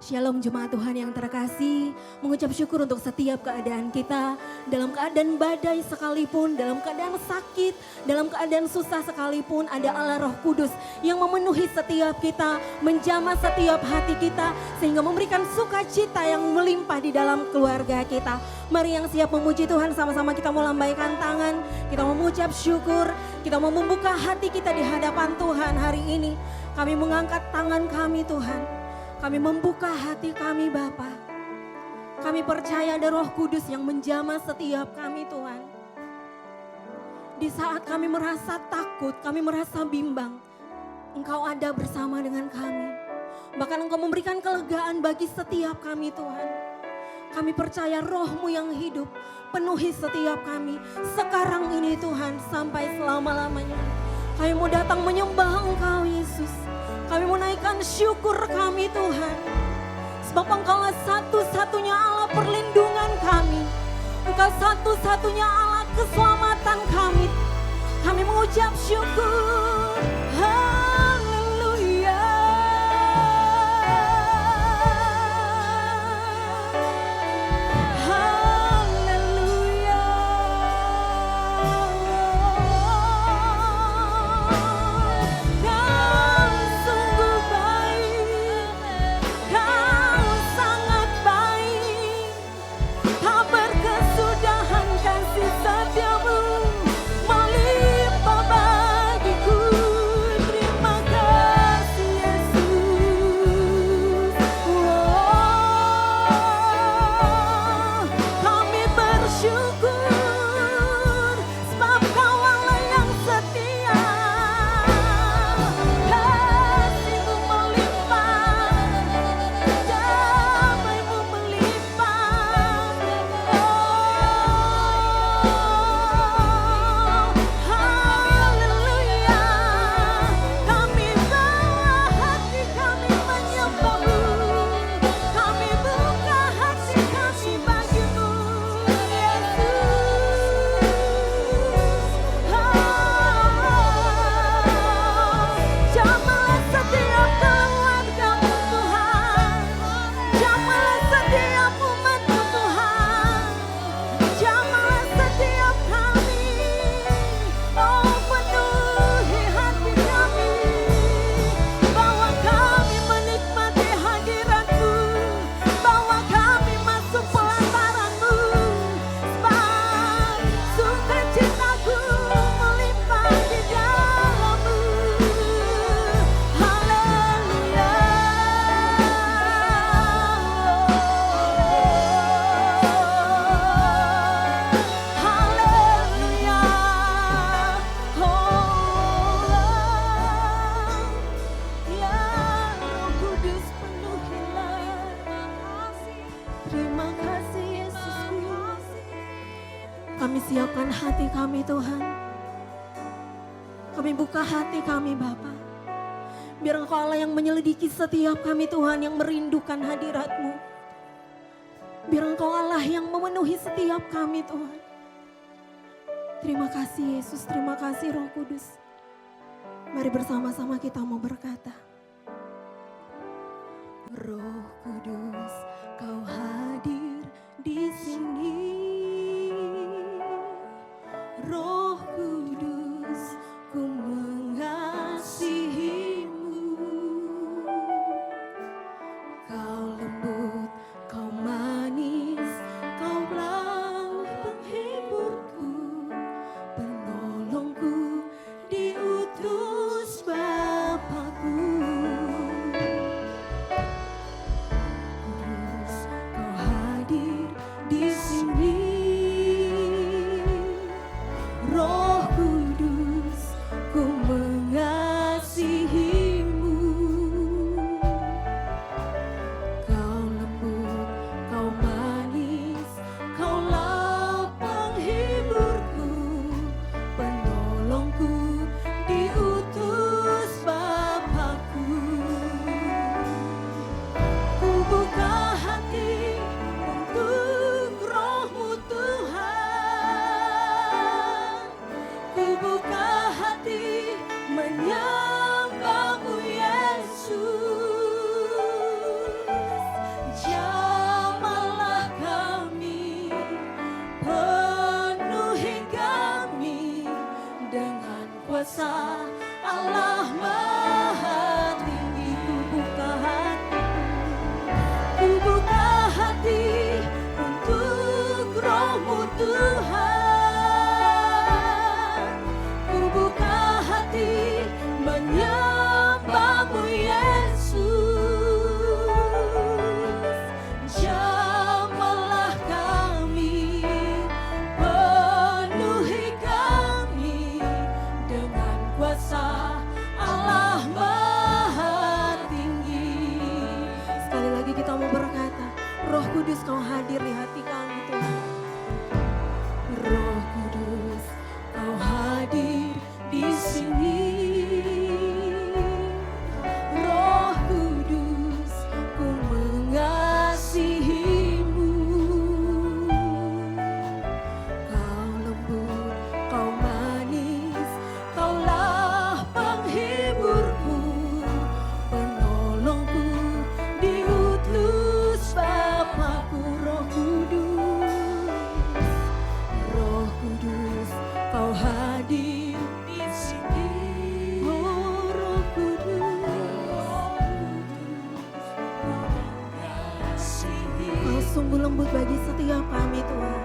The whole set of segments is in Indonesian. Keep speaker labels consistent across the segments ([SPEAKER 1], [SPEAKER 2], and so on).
[SPEAKER 1] Shalom jemaat Tuhan yang terkasih, mengucap syukur untuk setiap keadaan kita, dalam keadaan badai sekalipun, dalam keadaan sakit, dalam keadaan susah sekalipun, ada Allah Roh Kudus yang memenuhi setiap kita, menjamah setiap hati kita, sehingga memberikan sukacita yang melimpah di dalam keluarga kita. Mari yang siap memuji Tuhan, sama-sama kita mau lambaikan tangan, kita mau mengucap syukur, kita mau membuka hati kita di hadapan Tuhan hari ini. Kami mengangkat tangan kami Tuhan. Kami membuka hati kami Bapa. Kami percaya ada Roh Kudus yang menjamah setiap kami Tuhan. Di saat kami merasa takut, kami merasa bimbang, Engkau ada bersama dengan kami. Bahkan Engkau memberikan kelegaan bagi setiap kami Tuhan. Kami percaya Roh-Mu yang hidup penuhi setiap kami. Sekarang ini Tuhan sampai selama-lamanya. Kami mau datang menyembah Engkau Yesus. Kami menaikkan syukur kami Tuhan. Sebab Engkaulah satu-satunya Allah perlindungan kami. Engkau satu-satunya Allah keselamatan kami. Kami mengucap syukur. Haleluya. Haleluya. Kami siapkan hati kami Tuhan. Kami buka hati kami Bapa. Biar Engkau Allah yang menyelidiki setiap kami Tuhan, yang merindukan hadirat-Mu. Biar Engkau Allah yang memenuhi setiap kami Tuhan. Terima kasih Yesus, terima kasih Roh Kudus. Mari bersama-sama kita mau berkata. Roh Kudus, Kau hadir di sini. Roh Kudus, ku mengasihi-Mu. Kau lembut, Kau manis, Kaulah penghiburku, penolongku, diutus Bapa-Ku. Kudus, Kau hadir di sini. kuasa Allah Maha Tinggi. Ku buka hati untuk Roh-Mu Tuhan. Ku buka hati menyembah-Mu Yesus. Jamahlah kami, penuhi kami dengan kuasa Allah Maha Tinggi. Sekali lagi kita mau berkata, Roh Kudus Kau hadir di hati kami Tuhan. Roh Kudus Kau hadir di sini. Roh Kudus ku mengasihi-Mu. Kau lembut, Kau manis, Kaulah penghiburku, penolongku, diutus Bapa-Ku. Roh Kudus Kau hadir di sini. Oh Roh Kudus, Kau sungguh lembut bagi setiap kami Tuhan.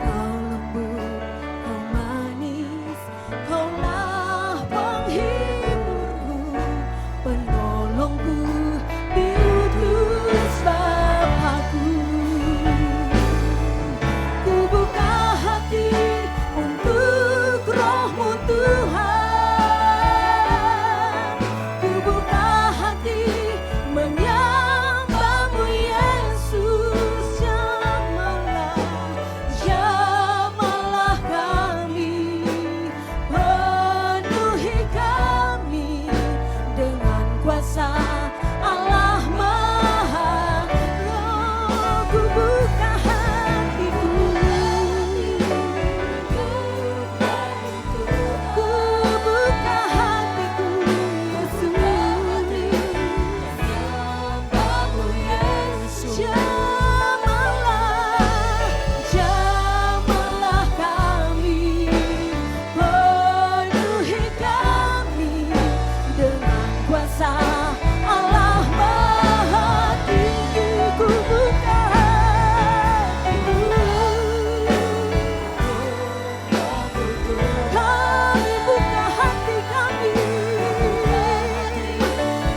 [SPEAKER 1] Kau lembut, Kau manis, Kaulah penghiburku, penolongku, diutus Bapa-Ku. Ku buka hati untuk Roh-Mu Tuhan. Ku buka hati menyembah-Mu Yesus. Jamahlah kami, penuhi kami dengan kuasa Allah Maha. Ku buka hatiku, ku buka hatiku, menyembah-Mu Yesus. Jamahlah kami, penuhi kami dengan kuasa Allah Maha Tinggi. Ku buka hatiku, kami buka hati kami,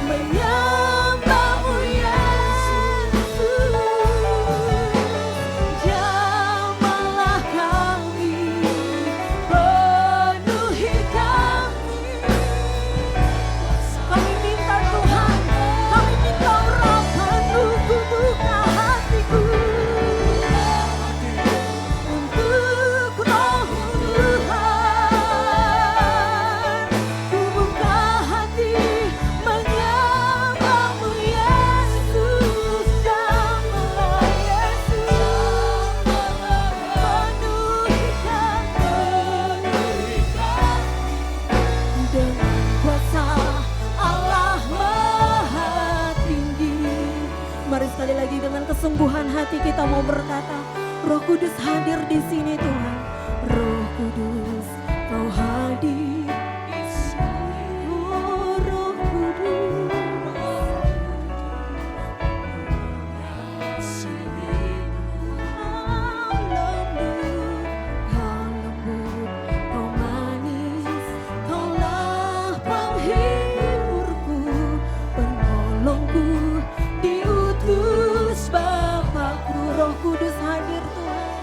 [SPEAKER 1] menyembah-Mu Yesus. Jamahlah kami, penuhi kami. Kami minta Tuhan, kami minta urapan-Mu. Ku buka hatiku untuk Roh-Mu Tuhan. Ku buka hati menyembah-Mu Yesus. Jamahlah Yesus, penuhi kami dengan kuasa Allah Maha Tinggi. Mari sekali lagi dengan kesungguhan hati kita mau berkata, Roh Kudus hadir di sini Tuhan. Roh Kudus Kau hadir di sini. Oh Roh Kudus, Kau lembut, Kau manis, Kaulah penghiburku, penolongku, diutus Bapa-Ku. Roh Kudus hadir Tuhan.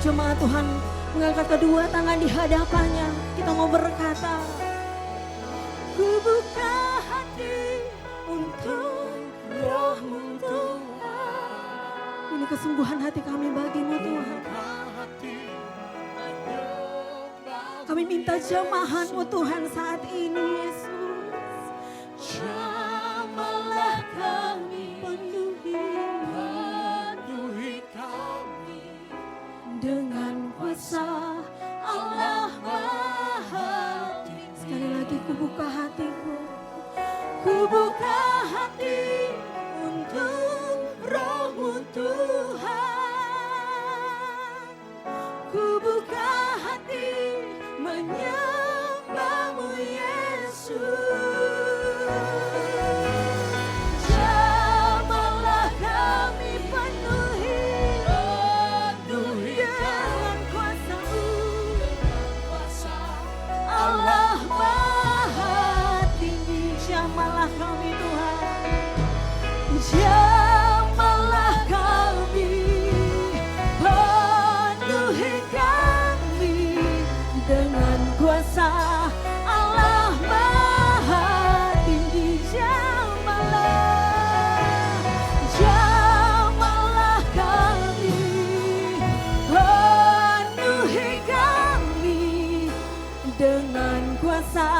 [SPEAKER 1] jemaat Tuhan mengangkat kedua tangan di hadapannya. Kita mau berkata, ku buka hati untuk Roh-Mu Tuhan. Ini kesungguhan hati kami bagimu Tuhan. Kami minta jamahan-Mu Tuhan saat ini Yesus. Jamalah kami, penuhi kami dengan kuasa Allah Maha Tinggi. Sekali lagi ku buka hatiku, ku buka hati untuk Roh-Mu Tuhan. Ku buka hati menyembah-Mu Yesus. Jamalah kami, penuhi dengan kuasa-Mu, Allah Maha Tinggi. Jamalah kami Tuhan, jamalah kami, penuhi kami dengan kuasa Allah Maha Tinggi. Jamalah kami, penuhi kami dengan kuasa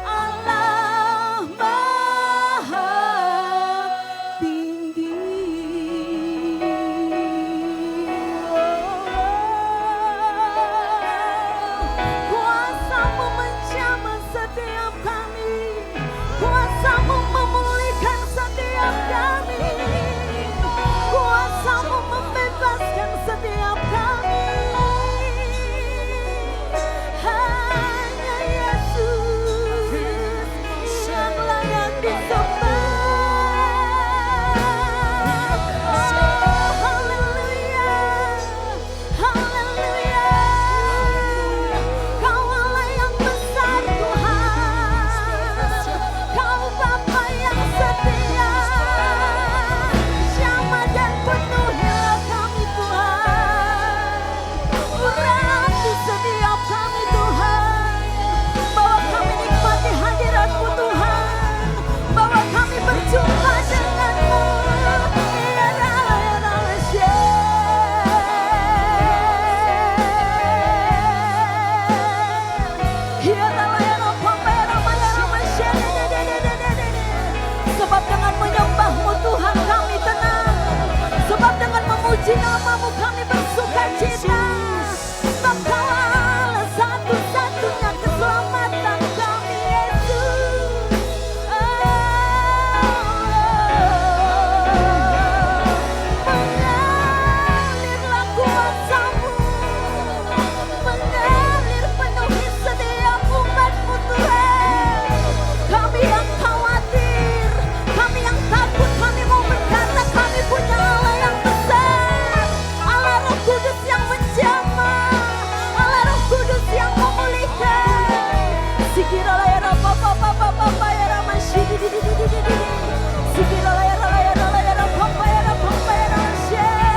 [SPEAKER 1] Allah Maha Tinggi. Kuasa-Mu menjamah setiap kami, kuasa-Mu memulihkan setiap kami, kuasa-Mu membebaskan setiap kami. Hanya Yesus yang layak disembah. Oh, haleluya, haleluya. Kau Allah yang besar Tuhan, Kau Bapa yang setia. Jamah dan penuhilah kami Tuhan, urapi setiap kami Tuhan. Bawa kami nikmati hadirat-Mu Tuhan, bawa kami berjumpa dengan-Mu. Sebab dengan menyembah-Mu Tuhan kami tenang, sebab dengan memuji nama-Mu kami bersuka cita. Sebab Kau Allah satu-satunya keselamatan kami Yesus. Mengalirlah kuasa-Mu, mengalir penuhi setiap umat-Mu Tuhan. Kami yang khawatir, kami yang takut, kami mau berkata kami punya Allah yang besar, Allah Roh Kudus yang menjamah, Allah Roh Kudus yang memulihkan. Sikirala ya Rapa Papa Papa ya Rama Shidi di Sikirala ya Rapa ya Rapa ya Rapa ya Rama Shidi.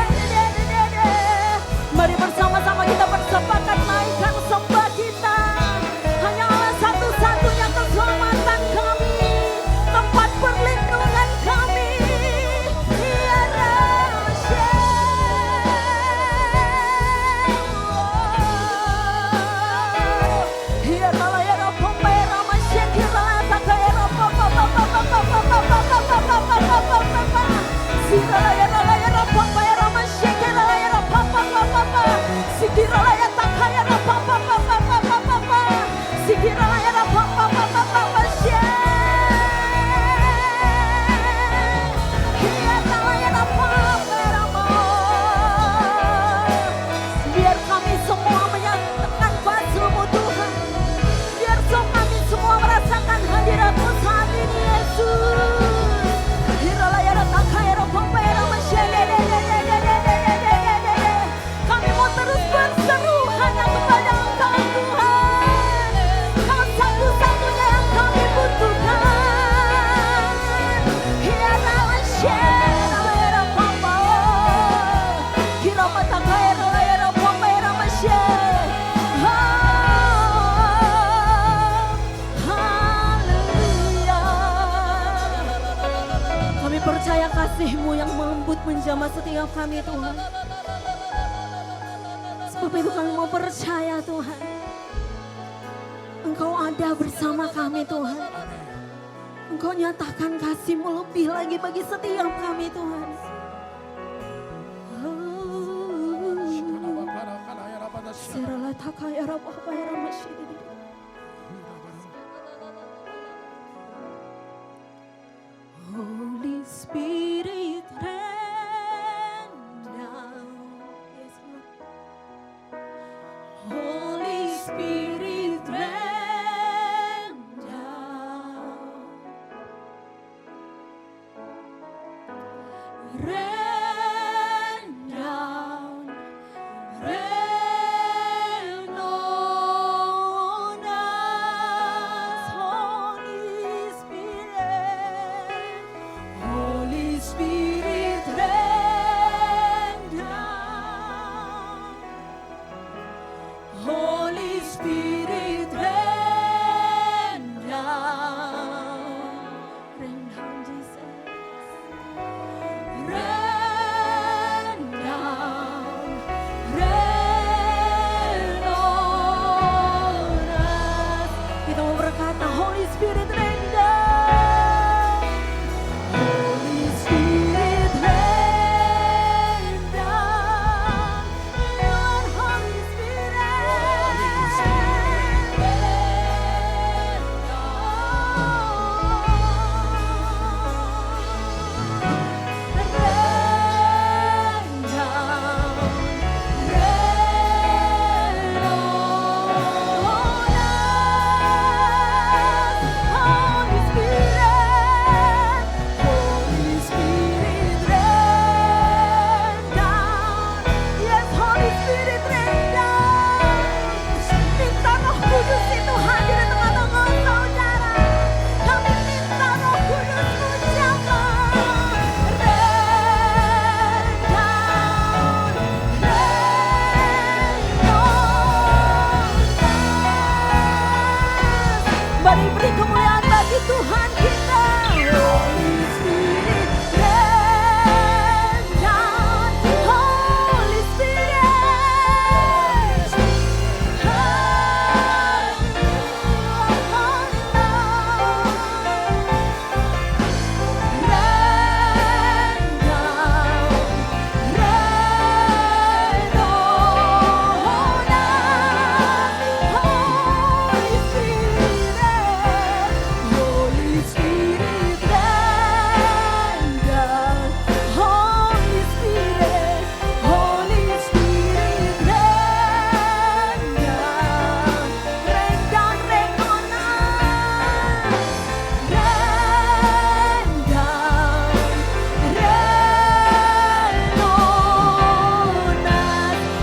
[SPEAKER 1] Mari bersama-sama kita bersepakat naikkan sembah kita. Hanya Allah satu-satunya keselamatan kami, tempat perlindungan kami. Ya Rasyid. Ya Allah ya Rabb, ya Rabb, ya Rabb, ya Rabb, ya Rabb, menjamah setiap kami Tuhan. Sebab itu kami mau percaya Tuhan, Engkau ada bersama kami Tuhan. Engkau nyatakan kasih-Mu lebih lagi bagi setiap kami Tuhan. Holy Spirit rain down. Yes, Lord. Holy Spirit rain down. Rain down. Rain on us. Holy Spirit. Holy Spirit rain down. Holy Spirit rain down. Rain down, Jesus. Rain down. Rain on us. Kita mau berkata, Holy Spirit rain down. Holy Spirit rain down. Your Holy Spirit rain Minta Roh Kudus itu hadir di tengah-tengah saudara. Kami minta Roh Kudus-Mu jamah. Rain down, rain on us. Mari beri kemuliaan bagi Tuhan kita. Holy Spirit rain down. Holy Spirit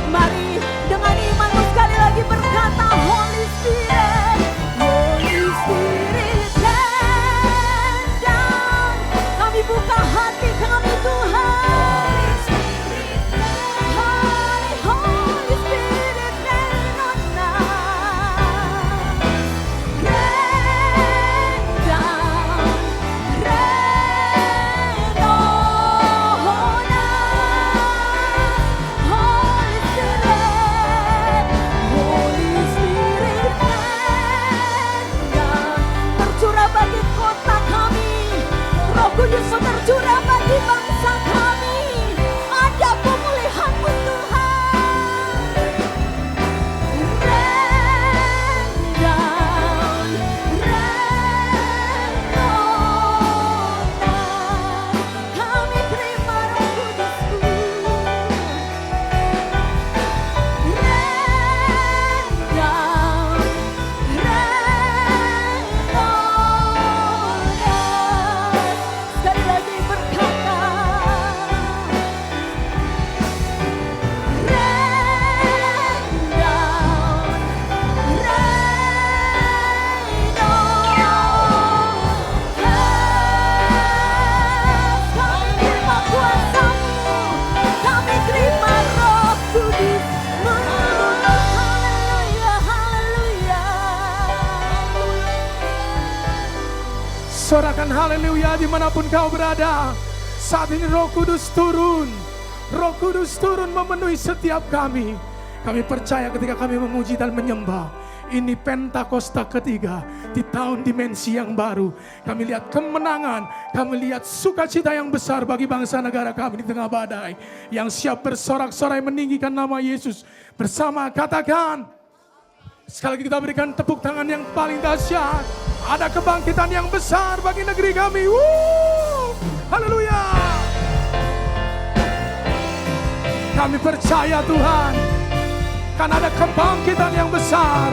[SPEAKER 1] Mari dengan imanmu sekali lagi berkata, Holy Spirit, Holy Spirit rain down. Kami buka hati kami Tuhan. Holy Spirit rain on us. Rain down, rain on us. Holy Spirit, Holy Spirit rain down. Tercurah bagi kota kami, Roh Kudus tercurah bagi bangsa kami. Ada pemulihan-Mu Tuhan. Rain down, rain on us. Kami terima Roh Kudus-Mu. Rain down, rain on us. Sekali lagi berkata,
[SPEAKER 2] Sorakan haleluya dimanapun kau berada. Saat ini Roh Kudus turun. Roh Kudus turun memenuhi setiap kami. Kami percaya ketika kami memuji dan menyembah, ini Pentakosta ketiga di tahun dimensi yang baru. Kami lihat kemenangan, kami lihat sukacita yang besar bagi bangsa negara kami di tengah badai. Yang siap bersorak-sorai meninggikan nama Yesus. Bersama katakan, sekali lagi kita berikan tepuk tangan yang paling dahsyat. Ada kebangkitan yang besar bagi negeri kami. Haleluya. Kami percaya Tuhan, kan ada kebangkitan yang besar.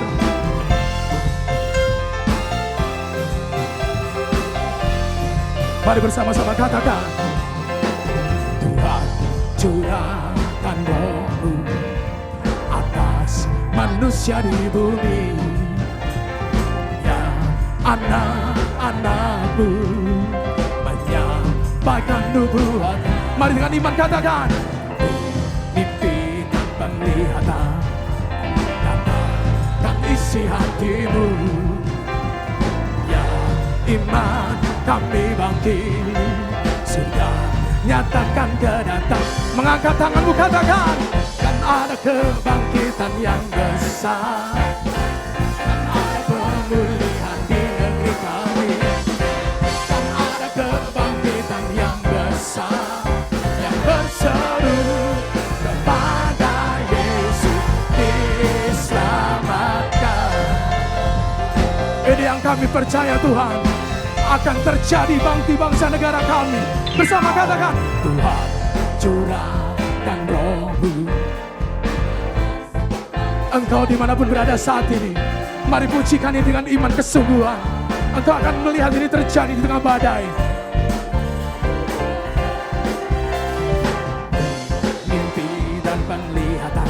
[SPEAKER 2] Mari bersama-sama katakan, Tuhan curahkan Roh-Mu atas manusia di bumi. Ya, anak-anak-Mu menyampaikan nubuat. Mari dengan iman katakan, mimpi dan penglihatan dan isi hatimu. Ya, iman kami bangkit, sudah nyatakan kedatang. Mengangkat tanganmu katakan, kan ada kebangkitan yang besar, kan ada pemulihan di negeri kami, kan ada kebangkitan yang besar yang berseru kepada Yesus diselamatkan. Ini yang kami percaya Tuhan, akan terjadi bangkit bangsa negara kami. Bersama katakan, Tuhan curahkan Roh-Mu. Engkau dimanapun berada saat ini, mari pujikan ini dengan iman kesungguhan. Engkau akan melihat ini terjadi di tengah badai. Mimpi dan penglihatan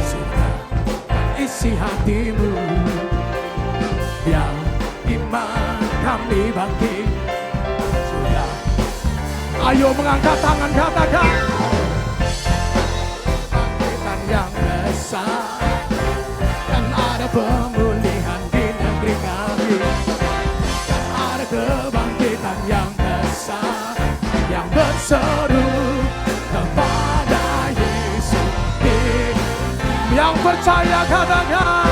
[SPEAKER 2] sudah isi hatimu. Yang iman kami bangkit sudah. Ayo mengangkat tangan katakan, bangkitan yang besar, dan ada pemulihan di negeri kami, dan ada kebangkitan yang besar yang berseru kepada Yesus. Yang percaya katakan,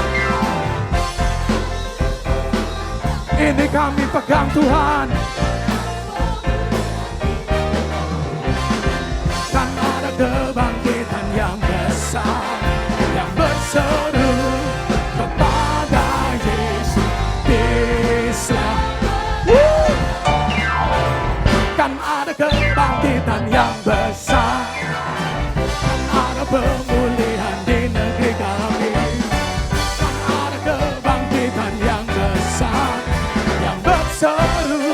[SPEAKER 2] ini kami pegang Tuhan. Dan ada kebangkitan yang besar yang berseru kepada Yesus diselamatkan. Kan ada kebangkitan yang besar, kan ada pemulihan di negeri kami, kan ada kebangkitan yang besar yang berseru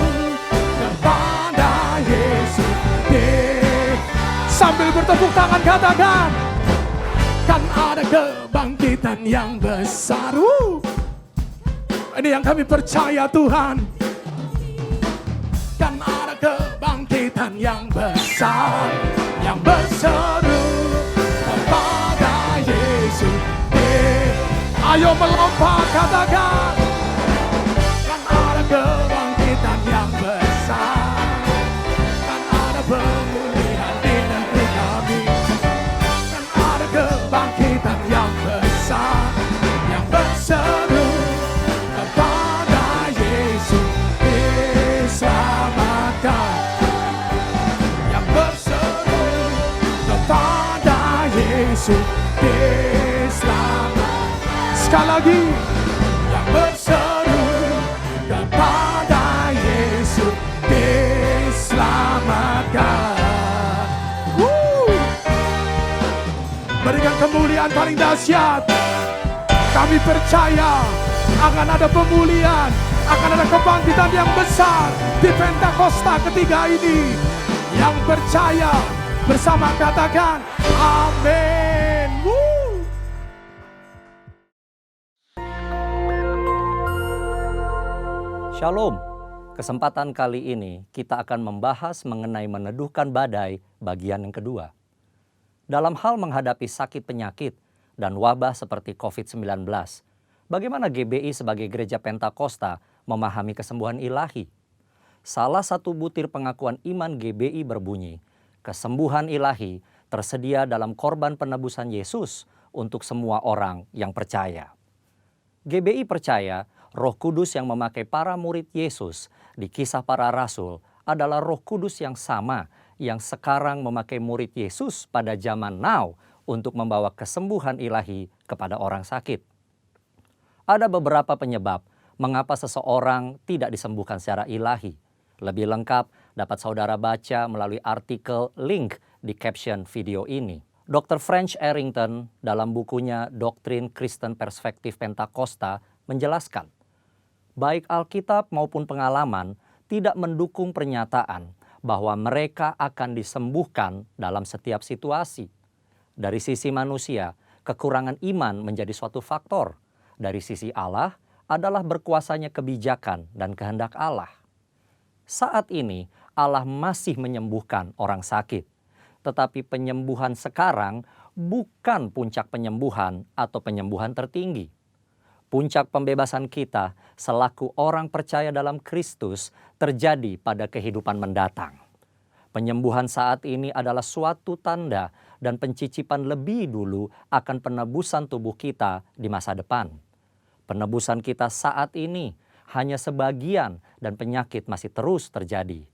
[SPEAKER 2] kepada Yesus. Sambil bertepuk tangan katakan, kan ada kebangkitan yang besar. Ini yang kami percaya Tuhan, kan ada kebangkitan yang besar yang berseru kepada Yesus. Ayo melompat katakan, kan ada kebangkitan yang besar, kan ada pemulihan di negeri kami, kan ada kebangkitan yang besar yang berseru kepada Yesus diselamatkan, yang berseru kepada Yesus diselamatkan. Sekali lagi, yang berseru kepada Yesus diselamatkan. Berikan kemuliaan paling dahsyat. Kami percaya akan ada pemulihan, akan ada kebangkitan yang besar di Pentakosta ketiga ini. Yang percaya bersama katakan amin.
[SPEAKER 3] Shalom, kesempatan kali ini kita akan membahas mengenai meneduhkan badai bagian yang kedua. Dalam hal menghadapi sakit penyakit dan wabah seperti COVID-19, bagaimana GBI sebagai Gereja Pentakosta memahami kesembuhan ilahi? Salah satu butir pengakuan iman GBI berbunyi, kesembuhan ilahi tersedia dalam korban penebusan Yesus untuk semua orang yang percaya. GBI percaya Roh Kudus yang memakai para murid Yesus di Kisah Para Rasul adalah Roh Kudus yang sama yang sekarang memakai murid Yesus pada zaman now untuk membawa kesembuhan ilahi kepada orang sakit. Ada beberapa penyebab mengapa seseorang tidak disembuhkan secara ilahi. Lebih lengkap dapat saudara baca melalui artikel link di caption video ini. Dr. French Arrington dalam bukunya Doktrin Kristen Perspektif Pentakosta menjelaskan, baik Alkitab maupun pengalaman tidak mendukung pernyataan bahwa mereka akan disembuhkan dalam setiap situasi. Dari sisi manusia, kekurangan iman menjadi suatu faktor. Dari sisi Allah adalah berkuasanya kebijakan dan kehendak Allah. Saat ini Allah masih menyembuhkan orang sakit. Tetapi penyembuhan sekarang bukan puncak penyembuhan atau penyembuhan tertinggi. Puncak pembebasan kita selaku orang percaya dalam Kristus terjadi pada kehidupan mendatang. Penyembuhan saat ini adalah suatu tanda dan pencicipan lebih dulu akan penebusan tubuh kita di masa depan. Penebusan kita saat ini hanya sebagian dan penyakit masih terus terjadi.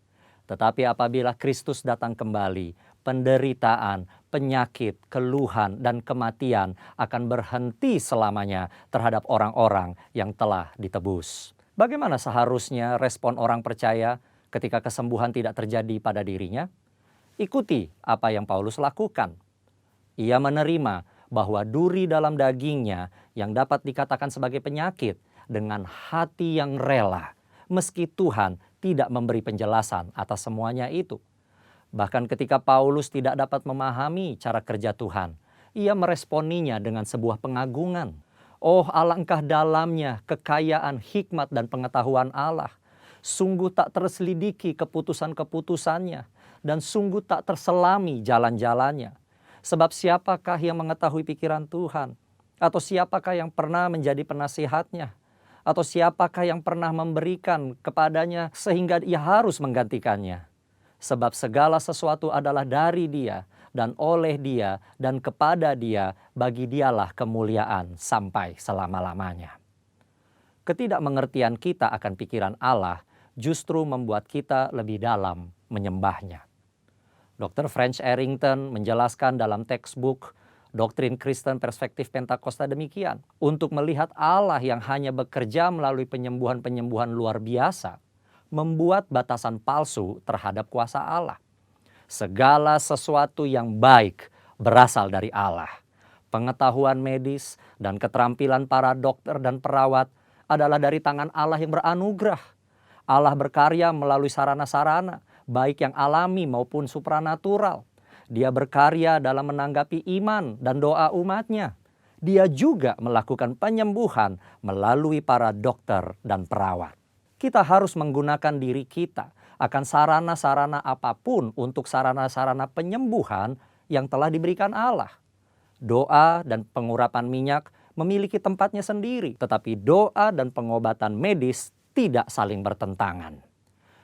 [SPEAKER 3] Tetapi apabila Kristus datang kembali, penderitaan, penyakit, keluhan, dan kematian akan berhenti selamanya terhadap orang-orang yang telah ditebus. Bagaimana seharusnya respon orang percaya ketika kesembuhan tidak terjadi pada dirinya? Ikuti apa yang Paulus lakukan. Ia menerima bahwa duri dalam dagingnya yang dapat dikatakan sebagai penyakit dengan hati yang rela, meski Tuhan tidak memberi penjelasan atas semuanya itu. Bahkan ketika Paulus tidak dapat memahami cara kerja Tuhan, ia meresponinya dengan sebuah pengagungan. Oh, alangkah dalamnya kekayaan hikmat dan pengetahuan Allah. Sungguh tak terselidiki keputusan-keputusannya, dan sungguh tak terselami jalan-jalannya. Sebab siapakah yang mengetahui pikiran Tuhan? Atau siapakah yang pernah menjadi penasihatnya? Atau siapakah yang pernah memberikan kepadanya sehingga ia harus menggantikannya? Sebab segala sesuatu adalah dari Dia dan oleh Dia dan kepada Dia, bagi Dialah kemuliaan sampai selama-lamanya. Ketidakmengertian kita akan pikiran Allah justru membuat kita lebih dalam menyembahnya. Dr. French Arrington menjelaskan dalam textbook Doktrin Kristen Perspektif Pentakosta demikian. Untuk melihat Allah yang hanya bekerja melalui penyembuhan-penyembuhan luar biasa, membuat batasan palsu terhadap kuasa Allah. Segala sesuatu yang baik berasal dari Allah. Pengetahuan medis dan keterampilan para dokter dan perawat adalah dari tangan Allah yang beranugerah. Allah berkarya melalui sarana-sarana, baik yang alami maupun supranatural. Dia berkarya dalam menanggapi iman dan doa umatnya. Dia juga melakukan penyembuhan melalui para dokter dan perawat. Kita harus menggunakan diri kita akan sarana-sarana apapun untuk sarana-sarana penyembuhan yang telah diberikan Allah. Doa dan pengurapan minyak memiliki tempatnya sendiri, tetapi doa dan pengobatan medis tidak saling bertentangan.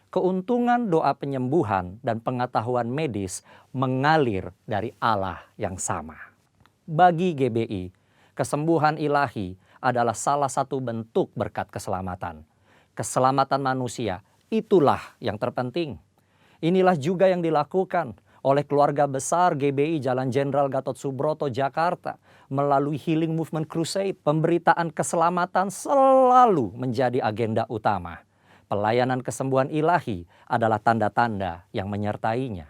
[SPEAKER 3] Keuntungan doa penyembuhan dan pengetahuan medis mengalir dari Allah yang sama. Bagi GBI, kesembuhan ilahi adalah salah satu bentuk berkat keselamatan. Keselamatan manusia, itulah yang terpenting. Inilah juga yang dilakukan oleh keluarga besar GBI Jalan Jenderal Gatot Subroto, Jakarta. Melalui Healing Movement Crusade, pemberitaan keselamatan selalu menjadi agenda utama. Pelayanan kesembuhan ilahi adalah tanda-tanda yang menyertainya.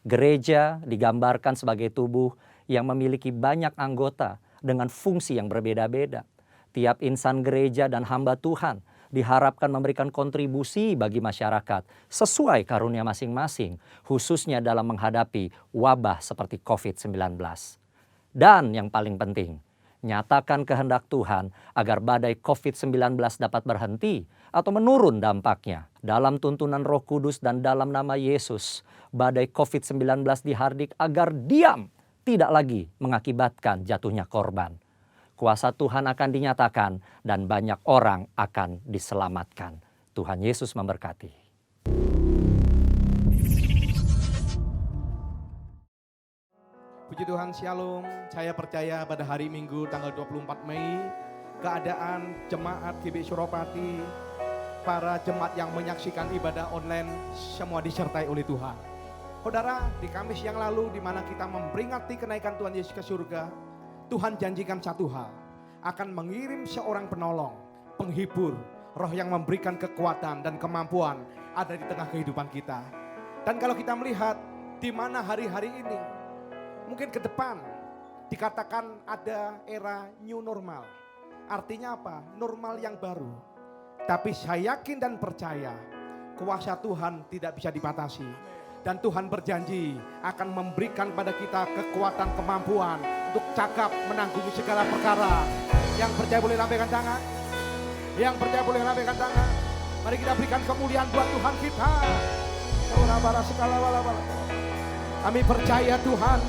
[SPEAKER 3] Gereja digambarkan sebagai tubuh yang memiliki banyak anggota dengan fungsi yang berbeda-beda. Tiap insan gereja dan hamba Tuhan diharapkan memberikan kontribusi bagi masyarakat sesuai karunia masing-masing, khususnya dalam menghadapi wabah seperti COVID-19. Dan yang paling penting, nyatakan kehendak Tuhan agar badai COVID-19 dapat berhenti atau menurun dampaknya. Dalam tuntunan Roh Kudus dan dalam nama Yesus, badai COVID-19 dihardik agar diam, tidak lagi mengakibatkan jatuhnya korban. Kuasa Tuhan akan dinyatakan dan banyak orang akan diselamatkan. Tuhan Yesus memberkati.
[SPEAKER 4] Puji Tuhan, Shalom. Saya percaya pada hari Minggu tanggal 24 Mei, keadaan jemaat GBI Suropati, para jemaat yang menyaksikan ibadah online, semua disertai oleh Tuhan. Saudara, di Kamis yang lalu di mana kita memperingati kenaikan Tuhan Yesus ke surga, Tuhan janjikan satu hal, akan mengirim seorang penolong, penghibur, roh yang memberikan kekuatan dan kemampuan ada di tengah kehidupan kita. Dan kalau kita melihat di mana hari-hari ini, mungkin ke depan dikatakan ada era new normal. Artinya apa? Normal yang baru. Tapi saya yakin dan percaya kuasa Tuhan tidak bisa dibatasi. Dan Tuhan berjanji akan memberikan pada kita kekuatan, kemampuan untuk cakap menanggung segala perkara. Yang percaya boleh lambaikan tangan. Yang percaya boleh lambaikan tangan. Mari kita berikan kemuliaan buat Tuhan kita. Kami percaya Tuhan,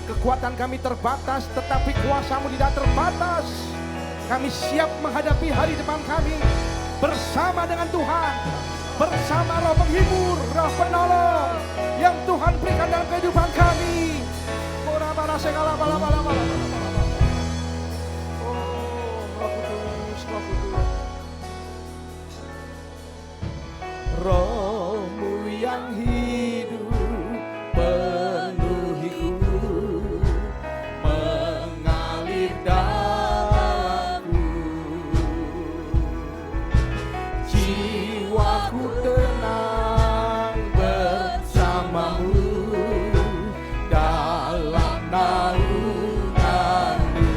[SPEAKER 4] kekuatan kami terbatas tetapi kuasa-Mu tidak terbatas. Kami siap menghadapi hari depan kami bersama dengan Tuhan. Bersama roh penghibur, roh penolong yang Tuhan berikan dalam kehidupan kami. Oh, Roh Kudus, Roh Kudus. Roh-Mu yang hidup penuhiku, mengalir dalamku. Jiwaku tenang bersama-Mu dalam naungan-Mu.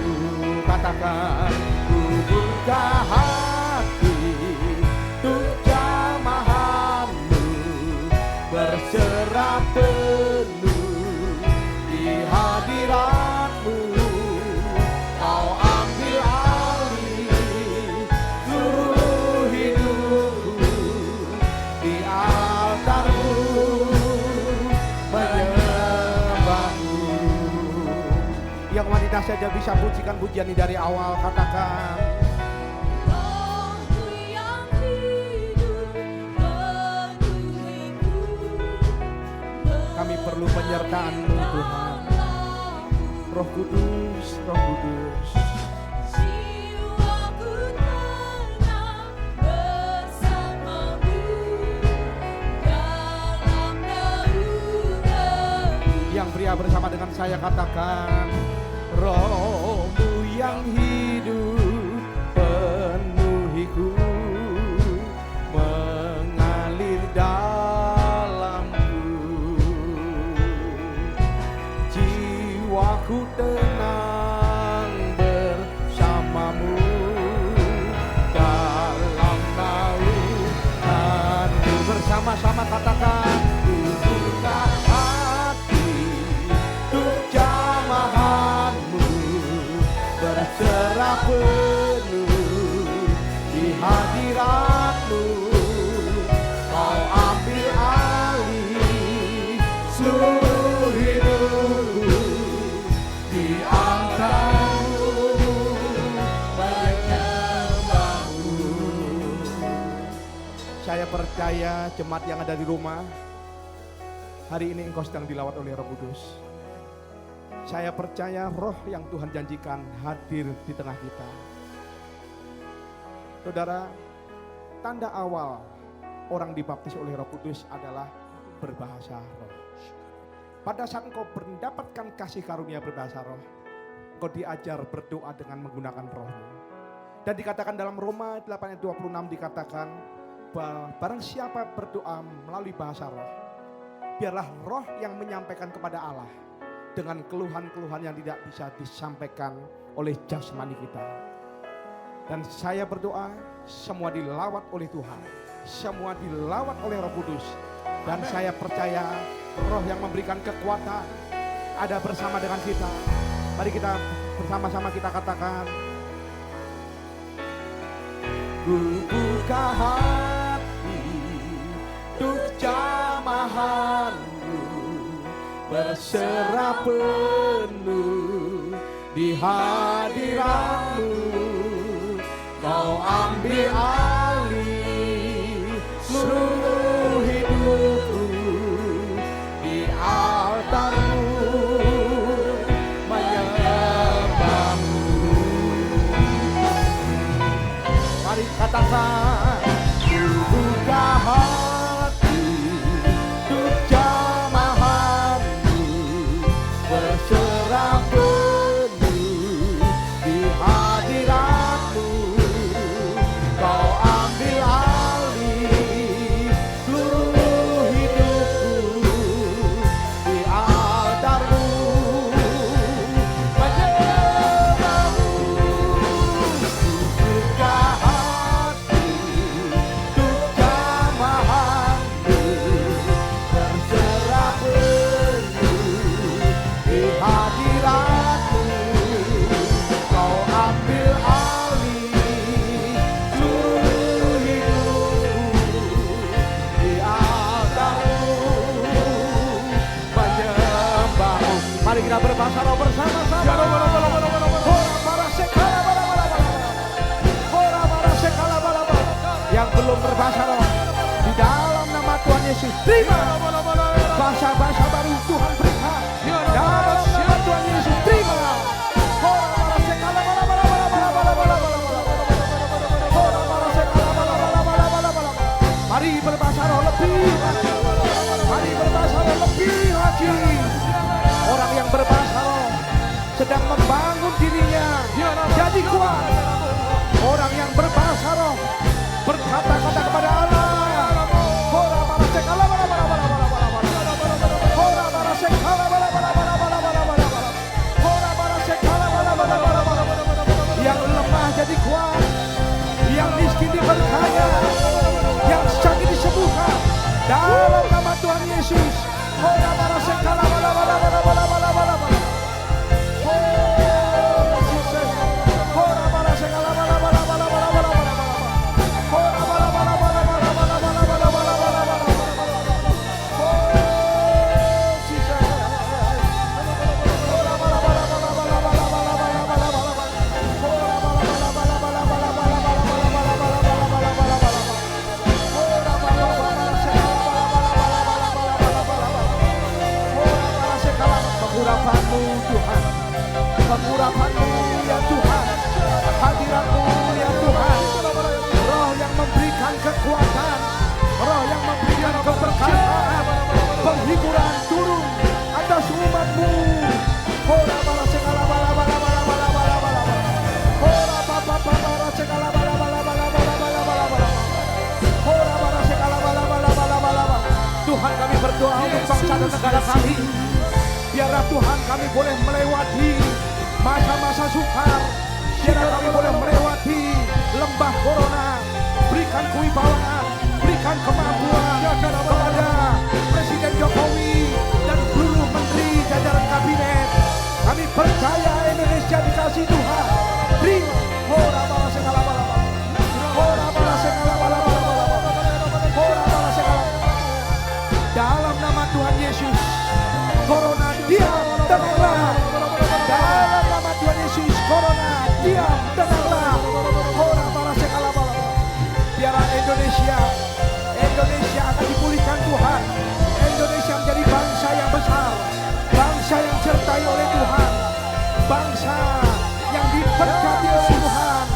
[SPEAKER 4] Katakan, ku buka hati untuk jamahan-Mu, berserah penuh di hadirat-Mu. Kau ambil alih seluruh hidupku, di altar-Mu menyembah-Mu. Yang wanita saja bisa pujikan pujian ini dari awal. Katakan,
[SPEAKER 1] Roh-Mu yang hidup penuhiku,
[SPEAKER 4] kami perlu penyertaan-Mu Tuhan. Roh Kudus, Roh Kudus.
[SPEAKER 1] jiwaku tenang bersama-Mu dalam naungan-Mu.
[SPEAKER 4] Yang pria bersama dengan saya katakan, Roh-Mu yang hidup penuhiku, mengalir dalamku. Jiwaku tenang bersama-Mu dalam naungan-Mu. Bersama-sama katakan, ku buka hati untuk jamahan-Mu, berserah penuh di hadirat-Mu. Kau ambil alih seluruh hidupku, di altar-Mu menyembah-Mu. Saya percaya jemaat yang ada di rumah, hari ini engkau sedang dilawat oleh Roh Kudus. Saya percaya roh yang Tuhan janjikan hadir di tengah kita. Saudara, tanda awal orang dibaptis oleh Roh Kudus adalah berbahasa roh. Pada saat engkau mendapatkan kasih karunia berbahasa roh, engkau diajar berdoa dengan menggunakan roh-Mu. Dan dikatakan dalam Roma 8 ayat 26 dikatakan, bahwa barang siapa berdoa melalui bahasa roh, biarlah roh yang menyampaikan kepada Allah dengan keluhan-keluhan yang tidak bisa disampaikan oleh jasmani kita. Dan saya berdoa semua dilawat oleh Tuhan, semua dilawat oleh Roh Kudus. Dan saya percaya roh yang memberikan kekuatan ada bersama dengan kita. Mari kita bersama-sama kita katakan, ku buka hati untuk jamahan-Mu, berserah penuh di hadirat-Mu. Kau ambil alih seluruh hidupku, di altar-Mu belum berbahasa roh, di dalam nama Tuhan Yesus, terima bahasa-bahasa baru Tuhan berikan. Dalam nama Tuhan Yesus, terima. Mari berbahasa roh lebih. Mari berbahasa roh lebih lagi. Orang yang berbahasa roh sedang membangun dirinya jadi kuat. Orang yang berbahasa roh berkata-kata kepada Allah. Yang lemah jadi kuat, yang miskin diberkaya, yang sakit disembuhkan dalam nama Tuhan Yesus. Pengurapan-Mu Tuhan, pengurapan-Mu ya Tuhan, hadirat-Mu ya Tuhan, roh yang memberikan kekuatan, roh yang memberikan keberkatan, penghiburan turun atas umat-Mu. Tuhan, kami berdoa untuk bangsa dan negara kami. Biarlah Tuhan kami boleh melewati masa-masa sukar. Biarlah kami boleh melewati lembah corona. Berikan kewibawaan, berikan kemampuan kepada Presiden Jokowi dan seluruh menteri jajaran kabinet. Kami percaya Indonesia dikasih Tuhan. Terima. Dalam nama Tuhan Yesus, corona diam, tenanglah. Dalam nama Tuhan Yesus, corona diam, tenanglah. Biarlah Indonesia akan dipulihkan Tuhan. Indonesia menjadi bangsa yang besar, bangsa yang disertai oleh Tuhan, bangsa yang diberkati oleh Tuhan.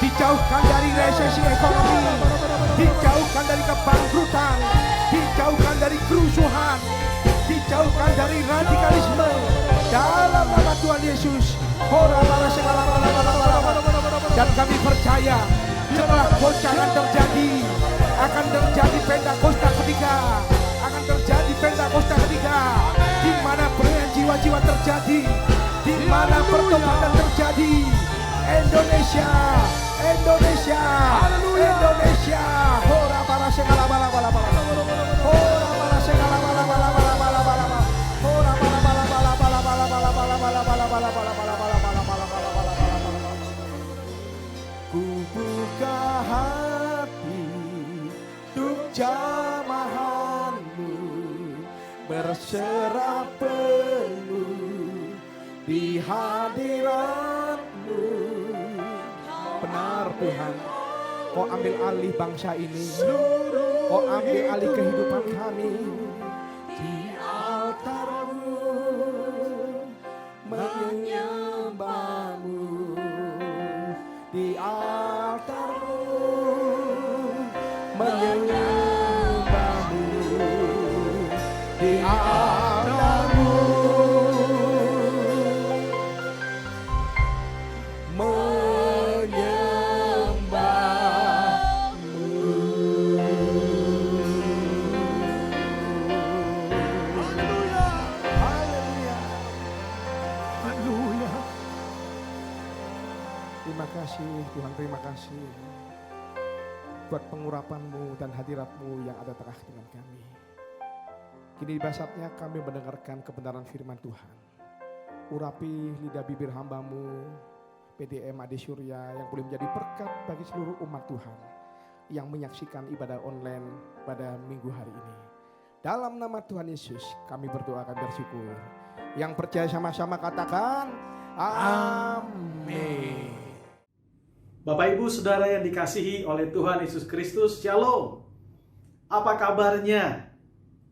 [SPEAKER 4] Dijauhkan dari resesi ekonomi, dijauhkan dari kebangkrutan, dijauhkan dari kerusuhan, dijauhkan dari radikalisme dalam nama Tuhan Yesus. Dan kami percaya setelah goncangan terjadi, akan terjadi Pentakosta ketiga, akan terjadi Pentakosta ketiga, di mana perayaan jiwa-jiwa terjadi, di mana pertobatan terjadi. Indonesia, Indonesia, Indonesia. Ku buka hati untuk jamahan-Mu, berserah penuh di hadirat-Mu. Benar Tuhan, Kau ambil alih bangsa ini, Kau ambil alih kehidupan kami. Di altar-Mu menyembah-Mu, di altar-Mu menyembah-Mu, di altar-Mu Terima kasih Tuhan, terima kasih buat pengurapan-Mu dan hadirat-Mu yang ada tengah-tengah kami. Kini saatnya kami mendengarkan kebenaran firman Tuhan. Urapi lidah bibir hamba-Mu, PDM Ade Surya, yang boleh menjadi berkat bagi seluruh umat Tuhan yang menyaksikan ibadah online pada minggu hari ini. Dalam nama Tuhan Yesus kami berdoa dan bersyukur. Yang percaya sama-sama katakan amin.
[SPEAKER 5] Bapak Ibu Saudara yang dikasihi oleh Tuhan Yesus Kristus, Shalom. Apa kabarnya?